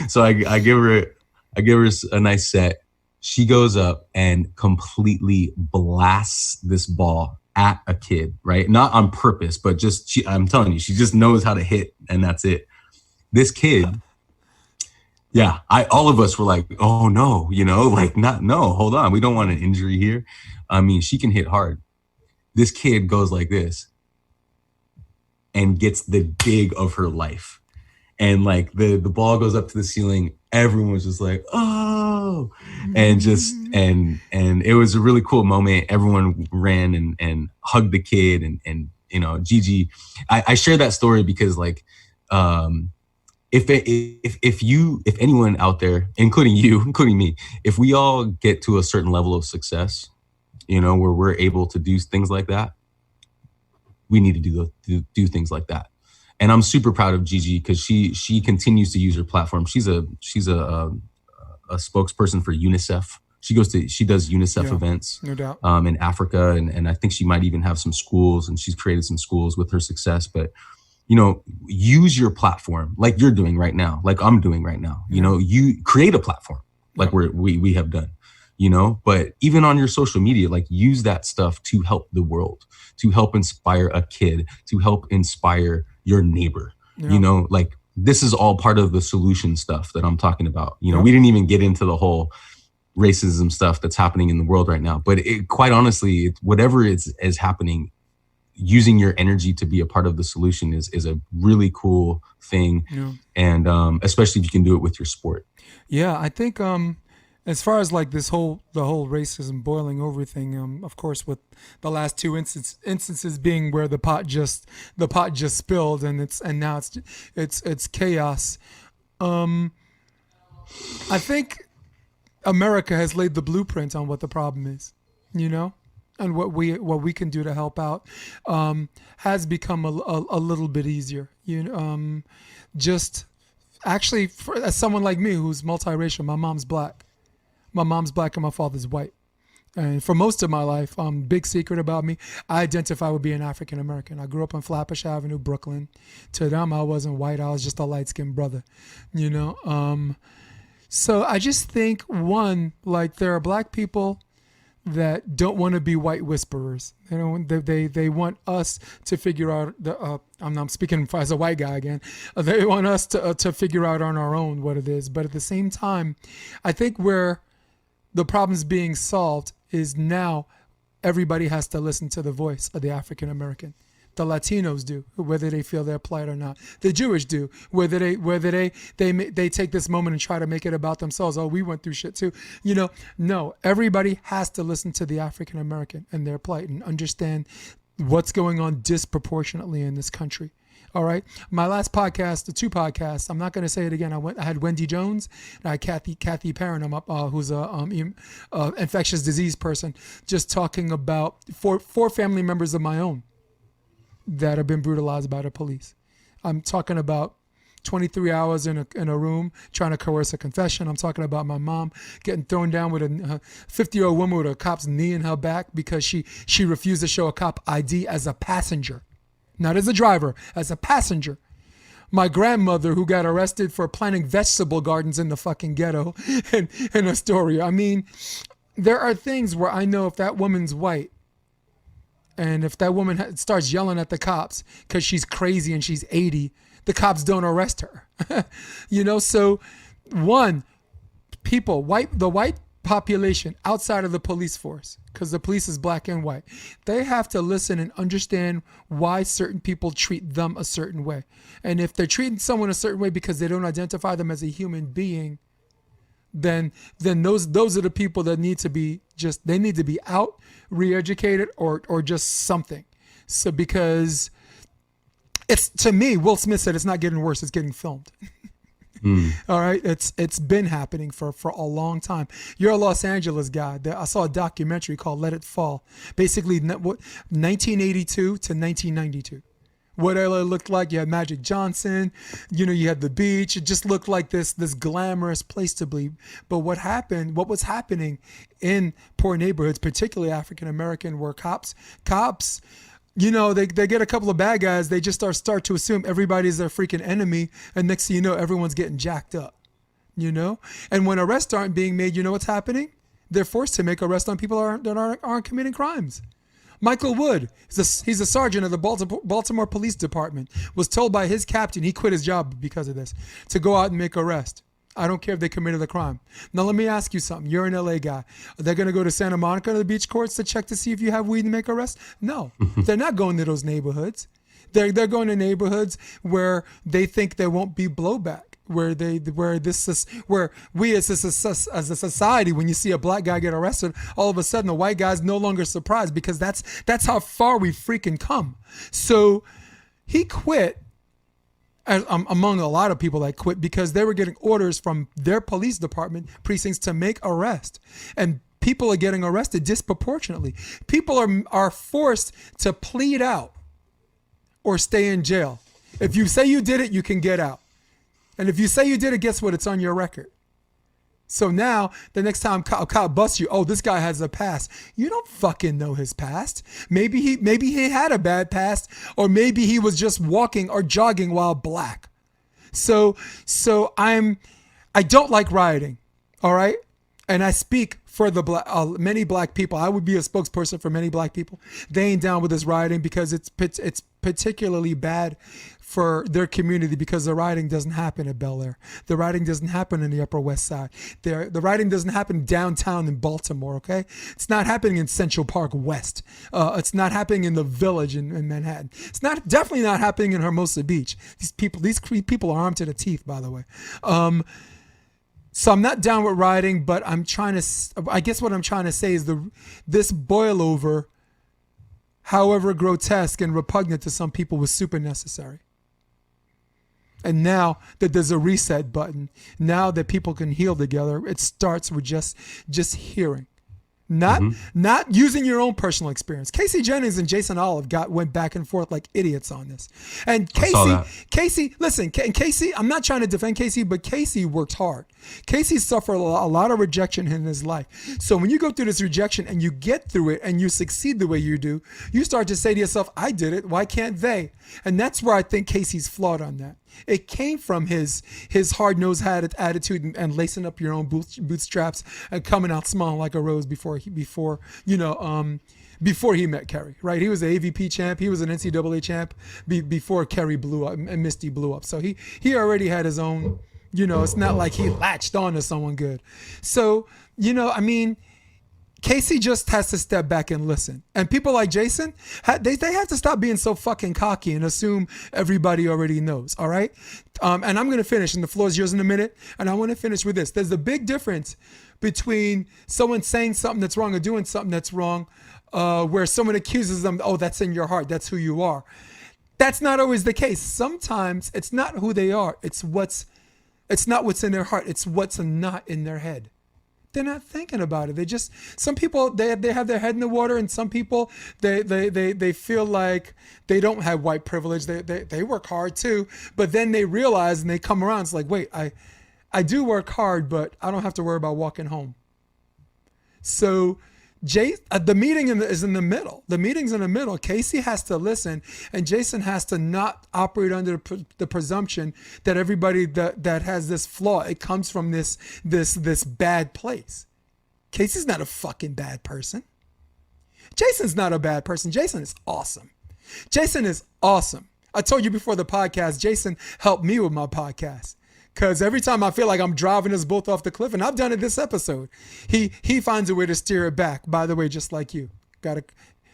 B: So I give her a nice set. She goes up and completely blasts this ball at a kid, right? Not on purpose, but just, I'm telling you, she just knows how to hit, and that's it. This kid, all of us were like, oh no, hold on. We don't want an injury here. I mean, she can hit hard. This kid goes like this and gets the dig of her life. And like the ball goes up to the ceiling. Everyone was just like, oh, and it was a really cool moment. Everyone ran and hugged the kid, and Gigi. I share that story because like, if anyone out there, including you, including me, if we all get to a certain level of success, where we're able to do things like that, we need to do things like that. And I'm super proud of Gigi because she continues to use her platform. She's a spokesperson for UNICEF. She does UNICEF events,
A: no doubt,
B: in Africa, and I think she might even have some schools, and she's created some schools with her success. But use your platform like you're doing right now, like I'm doing right now. You create a platform like we have done. But even on your social media, like use that stuff to help the world, to help inspire a kid, to help inspire your neighbor. Like this is all part of the solution stuff that I'm talking about. We didn't even get into the whole racism stuff that's happening in the world right now. But quite honestly, whatever is happening, using your energy to be a part of the solution is a really cool thing. Yeah. And especially if you can do it with your sport.
A: Yeah, I think as far as like the whole racism boiling over thing, of course, with the last two instances being where the pot just spilled, and now it's chaos. I think America has laid the blueprint on what the problem is, and what we can do to help out has become a little bit easier. Just actually, as someone like me who's multiracial, my mom's black and my father's white. And for most of my life, big secret about me, I identify with being African American. I grew up on Flatbush Avenue, Brooklyn. To them, I wasn't white. I was just a light-skinned brother, So I just think, one, like there are black people that don't want to be white whisperers. They want us to figure out I'm speaking as a white guy again. They want us to figure out on our own what it is. But at the same time, I think where the problem's being solved is now everybody has to listen to the voice of the African American. The Latinos do, whether they feel they're plight or not. The Jewish do, whether they take this moment and try to make it about themselves. Oh, we went through shit too. No, everybody has to listen to the African American and their plight and understand what's going on disproportionately in this country. All right. My last podcast, the two podcasts, I'm not going to say it again. I had Wendy Jones and I had Kathy Perrin, who's a infectious disease person, just talking about four family members of my own that have been brutalized by the police. I'm talking about 23 hours in a room trying to coerce a confession. I'm talking about my mom getting thrown down with a 50-year-old woman with a cop's knee in her back because she refused to show a cop ID as a passenger, not as a driver, as a passenger. My grandmother, who got arrested for planting vegetable gardens in the fucking ghetto in Astoria. I mean, there are things where I know if that woman's white and if that woman starts yelling at the cops because she's crazy and she's 80, the cops don't arrest her. So one, the white population outside of the police force, because the police is black and white, they have to listen and understand why certain people treat them a certain way. And if they're treating someone a certain way because they don't identify them as a human being, then those are the people that need to be out, re-educated, or just something. So because it's, to me, Will Smith said it's not getting worse, it's getting filmed. All right, it's been happening for a long time. You're a Los Angeles guy. I saw a documentary called Let It Fall, basically 1982 to 1992. What LA looked like. You had Magic Johnson, you had the beach. It just looked like this glamorous place to be. But what was happening in poor neighborhoods, particularly African American, were cops, they get a couple of bad guys, they just start to assume everybody's their freaking enemy, and next thing you know, everyone's getting jacked up, And when arrests aren't being made, you know what's happening? They're forced to make arrests on people that aren't committing crimes. Michael Wood, he's a sergeant of the Baltimore Police Department, was told by his captain, he quit his job because of this, to go out and make arrests. I don't care if they committed a crime. Now, let me ask you something. You're an LA guy. Are they going to go to Santa Monica to the beach courts to check to see if you have weed and make arrests? No, they're not going to those neighborhoods. They're going to neighborhoods where they think there won't be blowback. Where we as a society, when you see a black guy get arrested, all of a sudden the white guy's no longer surprised because that's how far we've freaking come. So he quit, among a lot of people that quit, because they were getting orders from their police department precincts to make arrests, and people are getting arrested disproportionately. People are forced to plead out or stay in jail. If you say you did it, you can get out. And if you say you did it, guess what? It's on your record. So now, the next time a cop busts you, oh, this guy has a past. You don't fucking know his past. Maybe he had a bad past, or maybe he was just walking or jogging while black. So I don't like rioting, all right? And I speak for the many black people. I would be a spokesperson for many black people. They ain't down with this rioting because it's particularly bad for their community, because the rioting doesn't happen at Bel Air. The rioting doesn't happen in the Upper West Side. The rioting doesn't happen downtown in Baltimore, okay? It's not happening in Central Park West. It's not happening in the Village in Manhattan. It's definitely not happening in Hermosa Beach. These people are armed to the teeth, by the way. So I'm not down with rioting, but I guess what I'm trying to say is this boil over, however grotesque and repugnant to some people, was super necessary. And now that there's a reset button, now that people can heal together, it starts with just hearing. Not using your own personal experience. Casey Jennings and Jason Olive went back and forth like idiots on this. And Casey, listen, Casey, I'm not trying to defend Casey, but Casey worked hard. Casey suffered a lot of rejection in his life. So when you go through this rejection and you get through it and you succeed the way you do, you start to say to yourself, I did it, why can't they? And that's where I think Casey's flawed on that. It came from his hard-nosed attitude and lacing up your own bootstraps and coming out smiling like a rose before he met Kerry, right? He was an AVP champ. He was an NCAA champ before Kerry blew up and Misty blew up. So he already had his own, it's not like he latched on to someone good. So, Casey just has to step back and listen. And people like Jason, they have to stop being so fucking cocky and assume everybody already knows, all right? And I'm going to finish, and the floor is yours in a minute, and I want to finish with this. There's a big difference between someone saying something that's wrong or doing something that's wrong, where someone accuses them, oh, that's in your heart, that's who you are. That's not always the case. Sometimes it's not who they are. It's not what's in their heart. It's what's not in their head. They're not thinking about it. They just, some people, they have their head in the water, and some people, they feel like they don't have white privilege. They work hard too, but then they realize and they come around. It's like, wait, I do work hard, but I don't have to worry about walking home. So the meeting is in the middle. The meeting's in the middle. Casey has to listen, and Jason has to not operate under the presumption that everybody that has this flaw, it comes from this bad place. Casey's not a fucking bad person. Jason's not a bad person. Jason is awesome. Jason is awesome. I told you before the podcast, Jason helped me with my podcast. Because every time I feel like I'm driving us both off the cliff, and I've done it this episode, he finds a way to steer it back. By the way, just like you,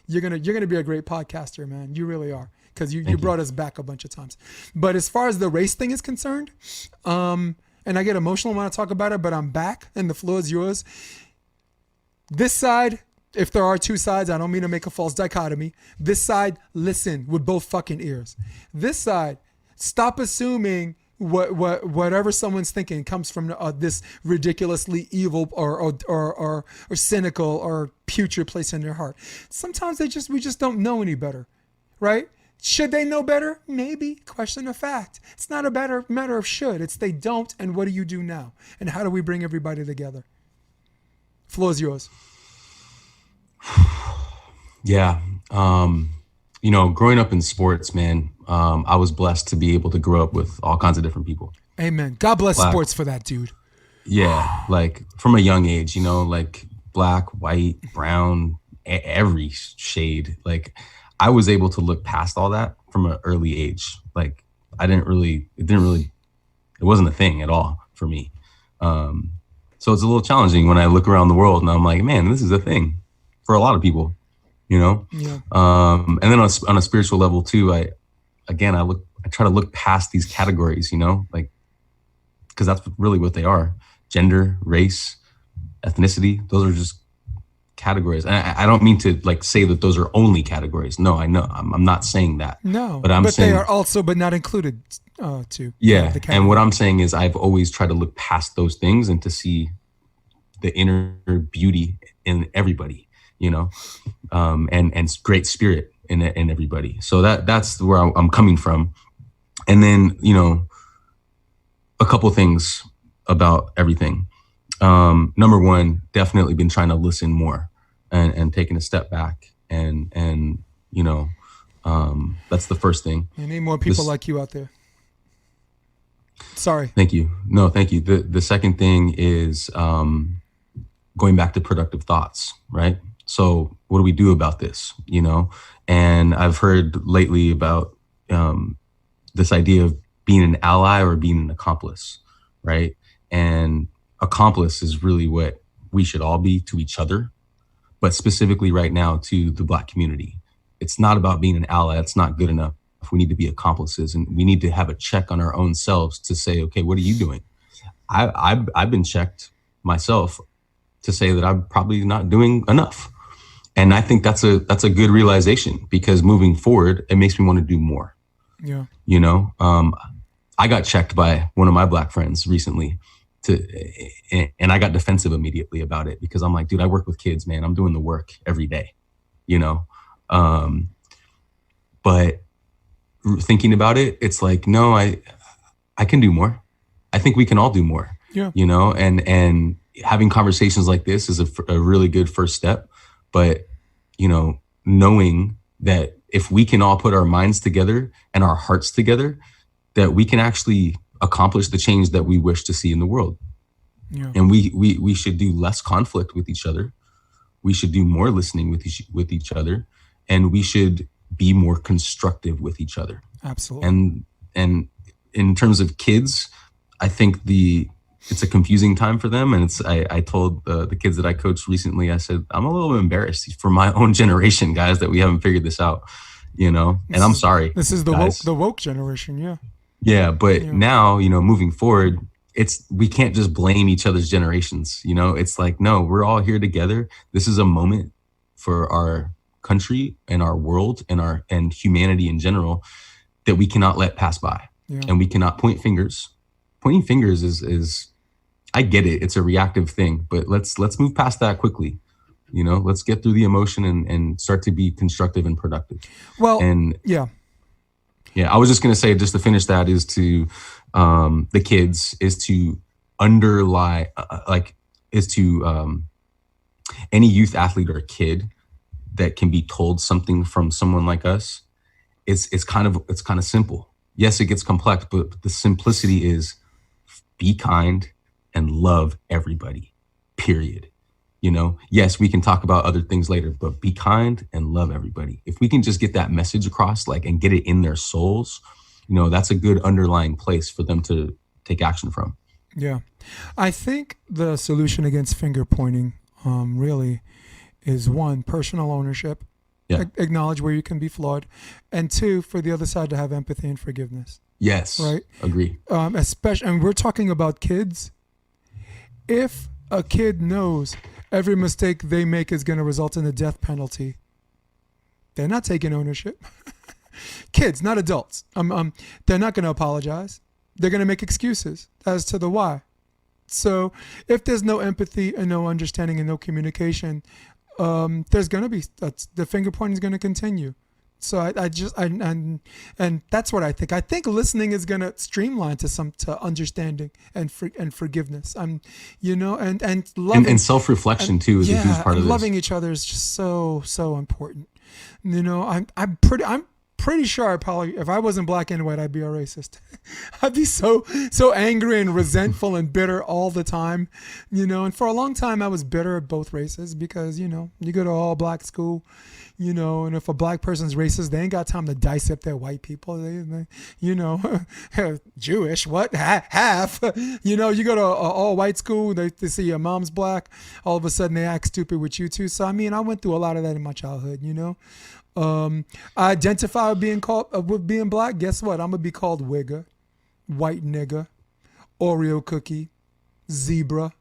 A: you're gonna be a great podcaster, man. You really are, because you brought us back a bunch of times. But as far as the race thing is concerned, and I get emotional when I talk about it, but I'm back, and the floor is yours. This side, if there are two sides, I don't mean to make a false dichotomy. This side, listen with both fucking ears. This side, stop assuming whatever someone's thinking comes from this ridiculously evil or cynical or putrid place in their heart. Sometimes we just don't know any better, right? Should they know better? Maybe. Question of fact. It's not a matter of should. It's they don't, and what do you do now? And how do we bring everybody together? Floor is yours.
B: Yeah. Growing up in sports, man, I was blessed to be able to grow up with all kinds of different people.
A: Amen. God bless
B: Black.
A: Sports for that, dude.
B: Yeah. Like from a young age, like black, white, brown, every shade. Like I was able to look past all that from an early age. Like it wasn't a thing at all for me. So it's a little challenging when I look around the world and I'm like, man, this is a thing for a lot of people. Yeah. And then on a spiritual level too, I try to look past these categories, like, because that's really what they are: gender, race, ethnicity. Those are just categories. And I don't mean to like say that those are only categories. No, I know I'm not saying that.
A: No,
B: but I'm saying
A: they are also, but not included too.
B: Yeah. And what I'm saying is I've always tried to look past those things and to see the inner beauty in everybody. And great spirit in everybody. So that's where I'm coming from. And then, a couple things about everything. Number one, definitely been trying to listen more and taking a step back and that's the first thing.
A: You need more people like you out there. Sorry.
B: Thank you. No, thank you. The second thing is going back to productive thoughts, right? So what do we do about this? And I've heard lately about this idea of being an ally or being an accomplice, right? And accomplice is really what we should all be to each other, but specifically right now to the Black community. It's not about being an ally. It's not good enough. We need to be accomplices, and we need to have a check on our own selves to say, okay, what are you doing? I've been checked myself to say that I'm probably not doing enough. And I think that's a good realization, because moving forward, it makes me want to do more.
A: Yeah.
B: I got checked by one of my Black friends recently and I got defensive immediately about it, because I'm like, dude, I work with kids, man. I'm doing the work every day, but thinking about it, it's like, no, I can do more. I think we can all do more.
A: Yeah.
B: And having conversations like this is a really good first step. But, knowing that if we can all put our minds together and our hearts together, that we can actually accomplish the change that we wish to see in the world.
A: Yeah.
B: And we should do less conflict with each other. We should do more listening with each other, and we should be more constructive with each other.
A: Absolutely.
B: And in terms of kids, I think it's a confusing time for them. And I told the kids that I coached recently, I said, I'm a little embarrassed for my own generation, guys, that we haven't figured this out, and I'm sorry.
A: This is the woke generation. Yeah.
B: Yeah. But now, moving forward, we can't just blame each other's generations. It's like, no, we're all here together. This is a moment for our country and our world and humanity in general that we cannot let pass by.
A: Yeah.
B: And we cannot point fingers. Pointing fingers is I get it. It's a reactive thing, but let's move past that quickly. Let's get through the emotion and start to be constructive and productive.
A: Well,
B: And
A: yeah.
B: yeah, I was just going to say, just to finish that, is to the kids, is to underlie, is to any youth athlete or kid that can be told something from someone like us. It's kind of simple. Yes, it gets complex, but the simplicity is be kind and love everybody, period. Yes, we can talk about other things later, but be kind and love everybody. If we can just get that message across, and get it in their souls, that's a good underlying place for them to take action from.
A: Yeah. I think the solution against finger pointing really is, one, personal ownership.
B: Yeah.
A: Acknowledge where you can be flawed. And two, for the other side to have empathy and forgiveness.
B: Yes.
A: Right.
B: Agree.
A: Especially, and we're talking about kids. If a kid knows every mistake they make is going to result in a death penalty, they're not taking ownership. Kids, not adults. They're not going to apologize. They're going to make excuses as to the why. So if there's no empathy and no understanding and no communication, there's going to be, the finger pointing is going to continue. So and that's what I think. I think listening is going to streamline to understanding and forgiveness. And loving
B: and self-reflection too is a huge part of this.
A: Loving each other is just so important. I'm pretty sure if I wasn't black and white, I'd be a racist. I'd be so angry and resentful and bitter all the time, and for a long time I was bitter at both races because, you go to all black school, and if a black person's racist, they ain't got time to dissect their white people. They Jewish, what? Half, you go to all white school, they see your mom's black, all of a sudden they act stupid with you too. So, I went through a lot of that in my childhood, I identify with being black. Guess what? I'm gonna be called wigger, white nigger, Oreo cookie, zebra.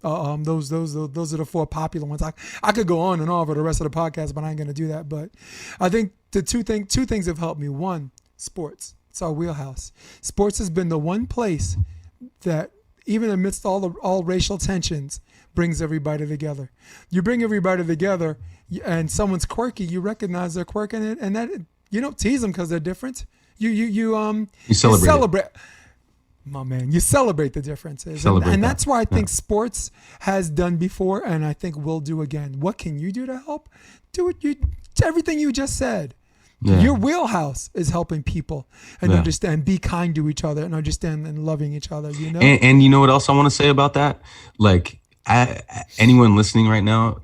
A: Those are the four popular ones. I could go on and on for the rest of the podcast, but I ain't gonna do that. But I think the two things have helped me. One, sports. It's our wheelhouse. Sports has been the one place that, even amidst all racial tensions, brings everybody together. You bring everybody together, and someone's quirky, you recognize their quirk, and that you don't tease them because they're different. You celebrate. My man, you celebrate the differences. And that's why I think sports has done before, and I think will do again. What can you do to help? Do everything you just said. Yeah. Your wheelhouse is helping people and understand, be kind to each other and understand and loving each other,
B: And you know what else I want to say about that? Anyone listening right now,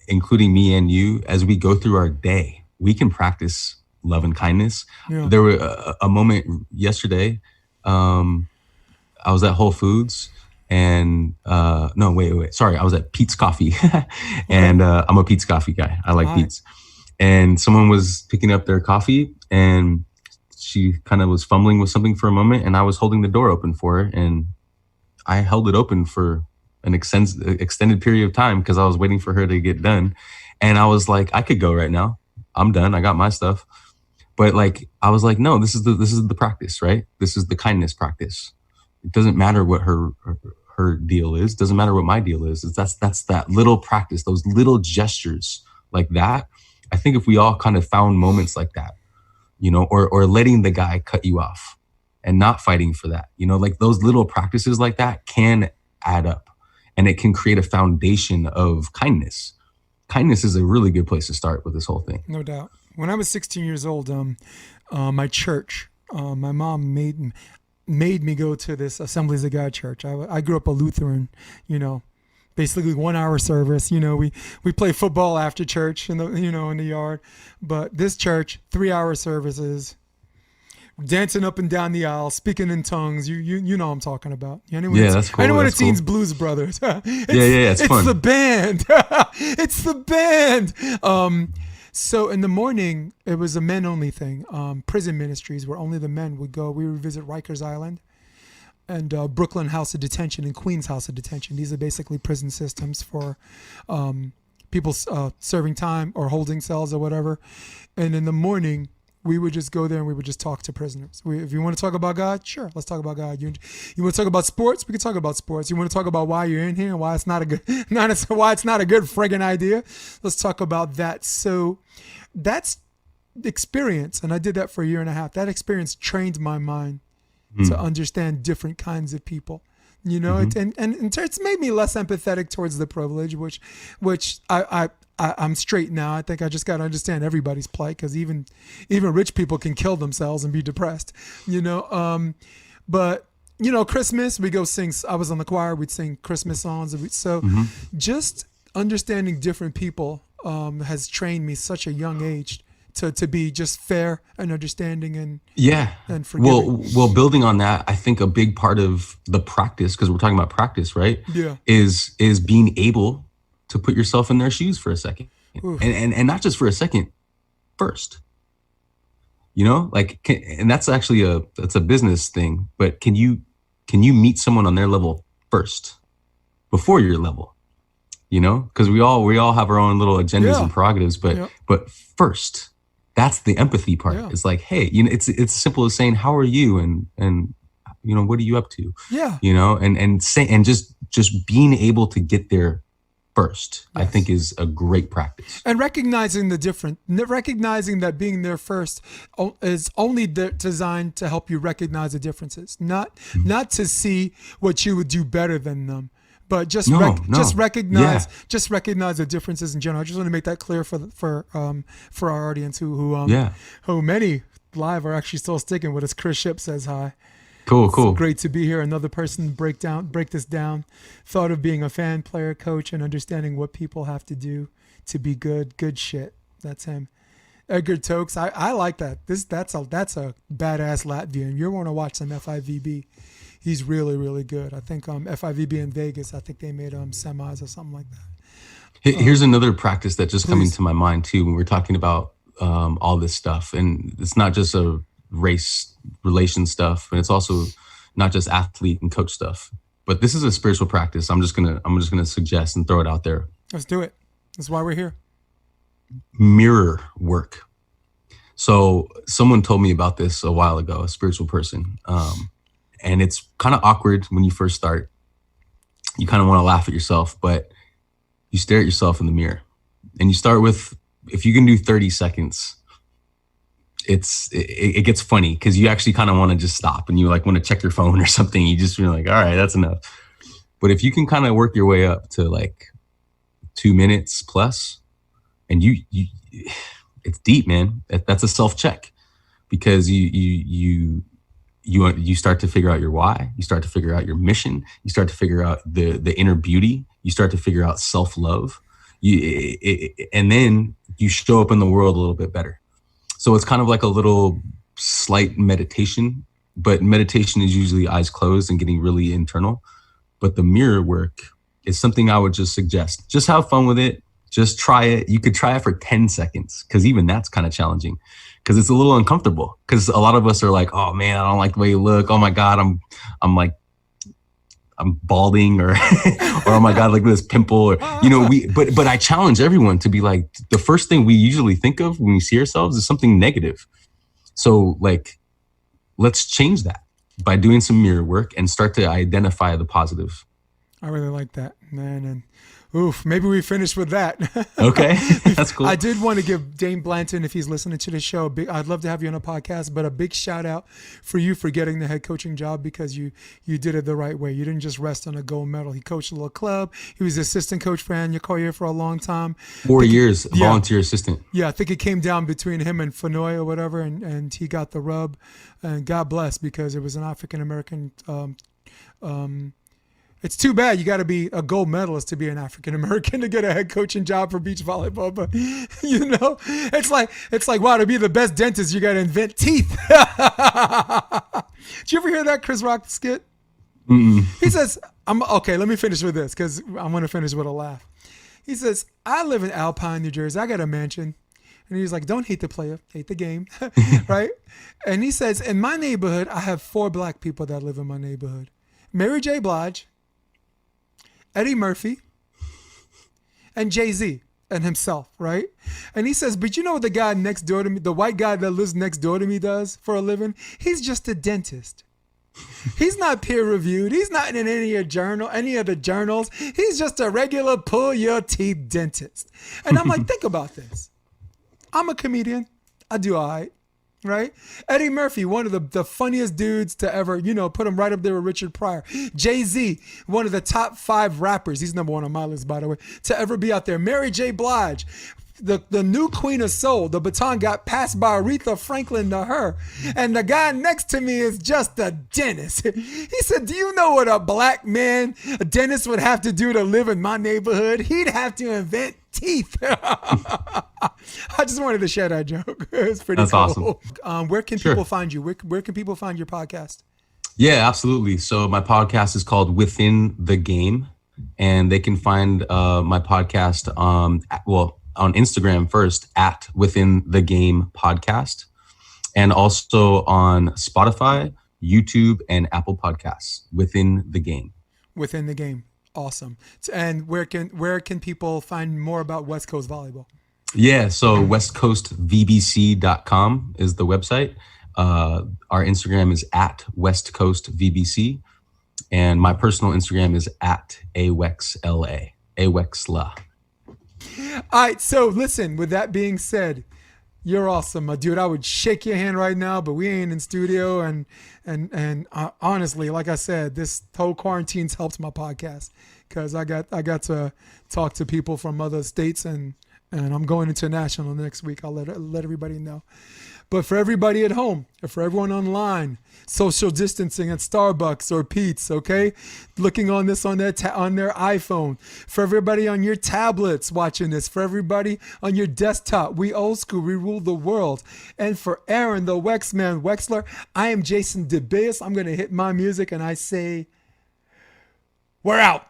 B: including me and you, as we go through our day, we can practice love and kindness. Yeah. There were a moment yesterday, I was at Whole Foods and sorry, I was at Pete's Coffee and I'm a Pete's Coffee guy. I like Pete's. And someone was picking up their coffee and she kind of was fumbling with something for a moment, and I was holding the door open for her, and I held it open for an extended period of time because I was waiting for her to get done. And I was like, I could go right now. I'm done. I got my stuff. But I was like, no, this is the practice, right? This is the kindness practice. It doesn't matter what her deal is. Doesn't matter what my deal is. That's that little practice, those little gestures like that. I think if we all kind of found moments like that, or letting the guy cut you off and not fighting for that, those little practices like that can add up, and it can create a foundation of kindness. Kindness is a really good place to start with this whole thing.
A: No doubt. When I was 16 years old, my church, my mom made me go to this Assemblies of God church. I grew up a Lutheran, basically 1 hour service. We play football after church in the yard, but this church, 3 hour services, dancing up and down the aisle, speaking in tongues. You know what I'm talking about.
B: That's cool.
A: Anyone
B: that's
A: that sings
B: cool.
A: Blues Brothers.
B: It's fun.
A: It's the band. It's the band. So in the morning, it was a men-only thing. Prison ministries where only the men would go. We would visit Rikers Island and Brooklyn House of Detention and Queens House of Detention. These are basically prison systems for people serving time or holding cells or whatever. And in the morning, we would just go there and we would just talk to prisoners. If you want to talk about God, sure, let's talk about God. You want to talk about sports? We can talk about sports. You want to talk about why you're in here and why it's not a good, why it's not a good friggin' idea? Let's talk about that. So that's experience, and I did that for a year and a half. That experience trained my mind to understand different kinds of people. You know, and it's made me less empathetic towards the privilege, which I'm straight now. I think I just got to understand everybody's plight, because even rich people can kill themselves and be depressed, you know. But, you know, Christmas, we go sing. I was on the choir. We'd sing Christmas songs. So just understanding different people has trained me such a young age to be just fair and understanding and forgiving.
B: Well, building on that, I think a big part of the practice, because we're talking about practice, right?
A: Yeah.
B: Is being able to put yourself in their shoes for a second, and not just for a second, first. You know, like, and that's actually that's a business thing. But can you meet someone on their level first, before your level? You know, because we all have our own little agendas and prerogatives, but first. That's the empathy part. Yeah. It's like, hey, you know, it's as simple as saying, "How are you?" and you know, what are you up to?
A: Yeah.
B: You know, and just being able to get there first, I think, is a great practice.
A: And recognizing that being there first is only designed to help you recognize the differences, not to see what you would do better than them. But just recognize the differences in general. I just want to make that clear for our audience who many live are actually still sticking with us. Chris Ship says hi.
B: Cool.
A: It's great to be here. Another person break this down. Thought of being a fan, player, coach, and understanding what people have to do to be good. Good shit. That's him. Edgar Tokes. I like that. That's a badass Latvian. You want to watch some FIVB. He's really, really good. I think FIVB in Vegas, I think they made semis or something like that.
B: Here's another practice that just coming to my mind too when we're talking about all this stuff. And it's not just a race relation stuff, and it's also not just athlete and coach stuff. But this is a spiritual practice. I'm just gonna suggest and throw it out there.
A: Let's do it. That's why we're here.
B: Mirror work. So someone told me about this a while ago, a spiritual person. And it's kind of awkward when you first start. You kind of want to laugh at yourself, but you stare at yourself in the mirror. And you start with, if you can do 30 seconds, it gets funny, because you actually kind of want to just stop and you like want to check your phone or something. You just feel like, all right, that's enough. But if you can kind of work your way up to like 2 minutes plus, and you it's deep, man. That's a self-check, because you start to figure out your why. You start to figure out your mission. You start to figure out the inner beauty. You start to figure out self-love. And then you show up in the world a little bit better. So it's kind of like a little slight meditation, but meditation is usually eyes closed and getting really internal. But the mirror work is something I would just suggest. Just have fun with it. Just try it. You could try it for 10 seconds, because even that's kind of challenging. Because it's a little uncomfortable, because a lot of us are like, oh man, I don't like the way you look. Oh my God, I'm balding, or or oh my God, look at this pimple, or, you know, but I challenge everyone to be like, the first thing we usually think of when we see ourselves is something negative. So like, let's change that by doing some mirror work and start to identify the positive.
A: I really like that, man. And oof, maybe we finished with that.
B: Okay, that's cool.
A: I did want to give Dain Blanton, if he's listening to the show, I'd love to have you on a podcast, but a big shout out for you for getting the head coaching job, because you did it the right way. You didn't just rest on a gold medal. He coached a little club. He was assistant coach for Anya Collier for a long time.
B: 4 years, volunteer assistant.
A: Yeah, I think it came down between him and Fenoy or whatever, and he got the rub. And God bless, because it was an African-American it's too bad you got to be a gold medalist to be an African-American to get a head coaching job for beach volleyball. But, you know, it's like, wow, to be the best dentist, you got to invent teeth. Did you ever hear that Chris Rock skit?
B: Mm-mm.
A: He says, okay, let me finish with this, because I'm going to finish with a laugh. He says, I live in Alpine, New Jersey. I got a mansion. And he's like, don't hate the player, hate the game, right? And he says, in my neighborhood, I have 4 black people that live in my neighborhood. Mary J. Blige, Eddie Murphy, and Jay-Z. and himself, right? And he says, but you know what the guy next door to me, the white guy that lives next door to me does for a living? He's just a dentist. He's not peer reviewed. He's not in any of the journals. He's just a regular pull your teeth dentist. And I'm like, think about this. I'm a comedian. I do all right? Eddie Murphy, one of the funniest dudes to ever, put him right up there with Richard Pryor. Jay-Z, one of the top 5 rappers. He's number 1 on my list, by the way, to ever be out there. Mary J. Blige, the new queen of soul. The baton got passed by Aretha Franklin to her. And the guy next to me is just a dentist. He said, do you know what a black man, a dentist, would have to do to live in my neighborhood? He'd have to invent teeth. I just wanted to share that joke. It's pretty cool. Awesome. Where can people find you? Where can people find your podcast?
B: Yeah, absolutely. So my podcast is called Within the Game, and they can find my podcast on Instagram first at Within the Game Podcast, and also on Spotify, YouTube, and Apple Podcasts. Within the Game. Within the Game.
A: Awesome. And where can people find more about West Coast Volleyball?
B: Yeah, so westcoastvbc.com is the website. Our Instagram is at West Coast VBC, and my personal Instagram is at Wexler.
A: All right, so listen, with that being said, you're awesome, my dude. I would shake your hand right now, but we ain't in studio, and honestly, like I said, this whole quarantine's helped my podcast because I got to talk to people from other states, and I'm going international next week. I'll let everybody know. But for everybody at home, and for everyone online, social distancing at Starbucks or Pete's, okay? Looking on this on their iPhone. For everybody on your tablets watching this. For everybody on your desktop. We old school. We rule the world. And for Aaron, the Wexler, I am Jason DeBeas. I'm going to hit my music and I say, we're out.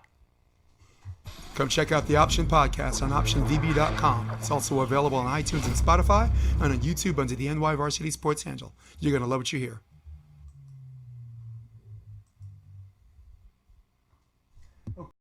A: Come check out the Option Podcast on optionvb.com. It's also available on iTunes and Spotify and on YouTube under the NY Varsity Sports handle. You're going to love what you hear.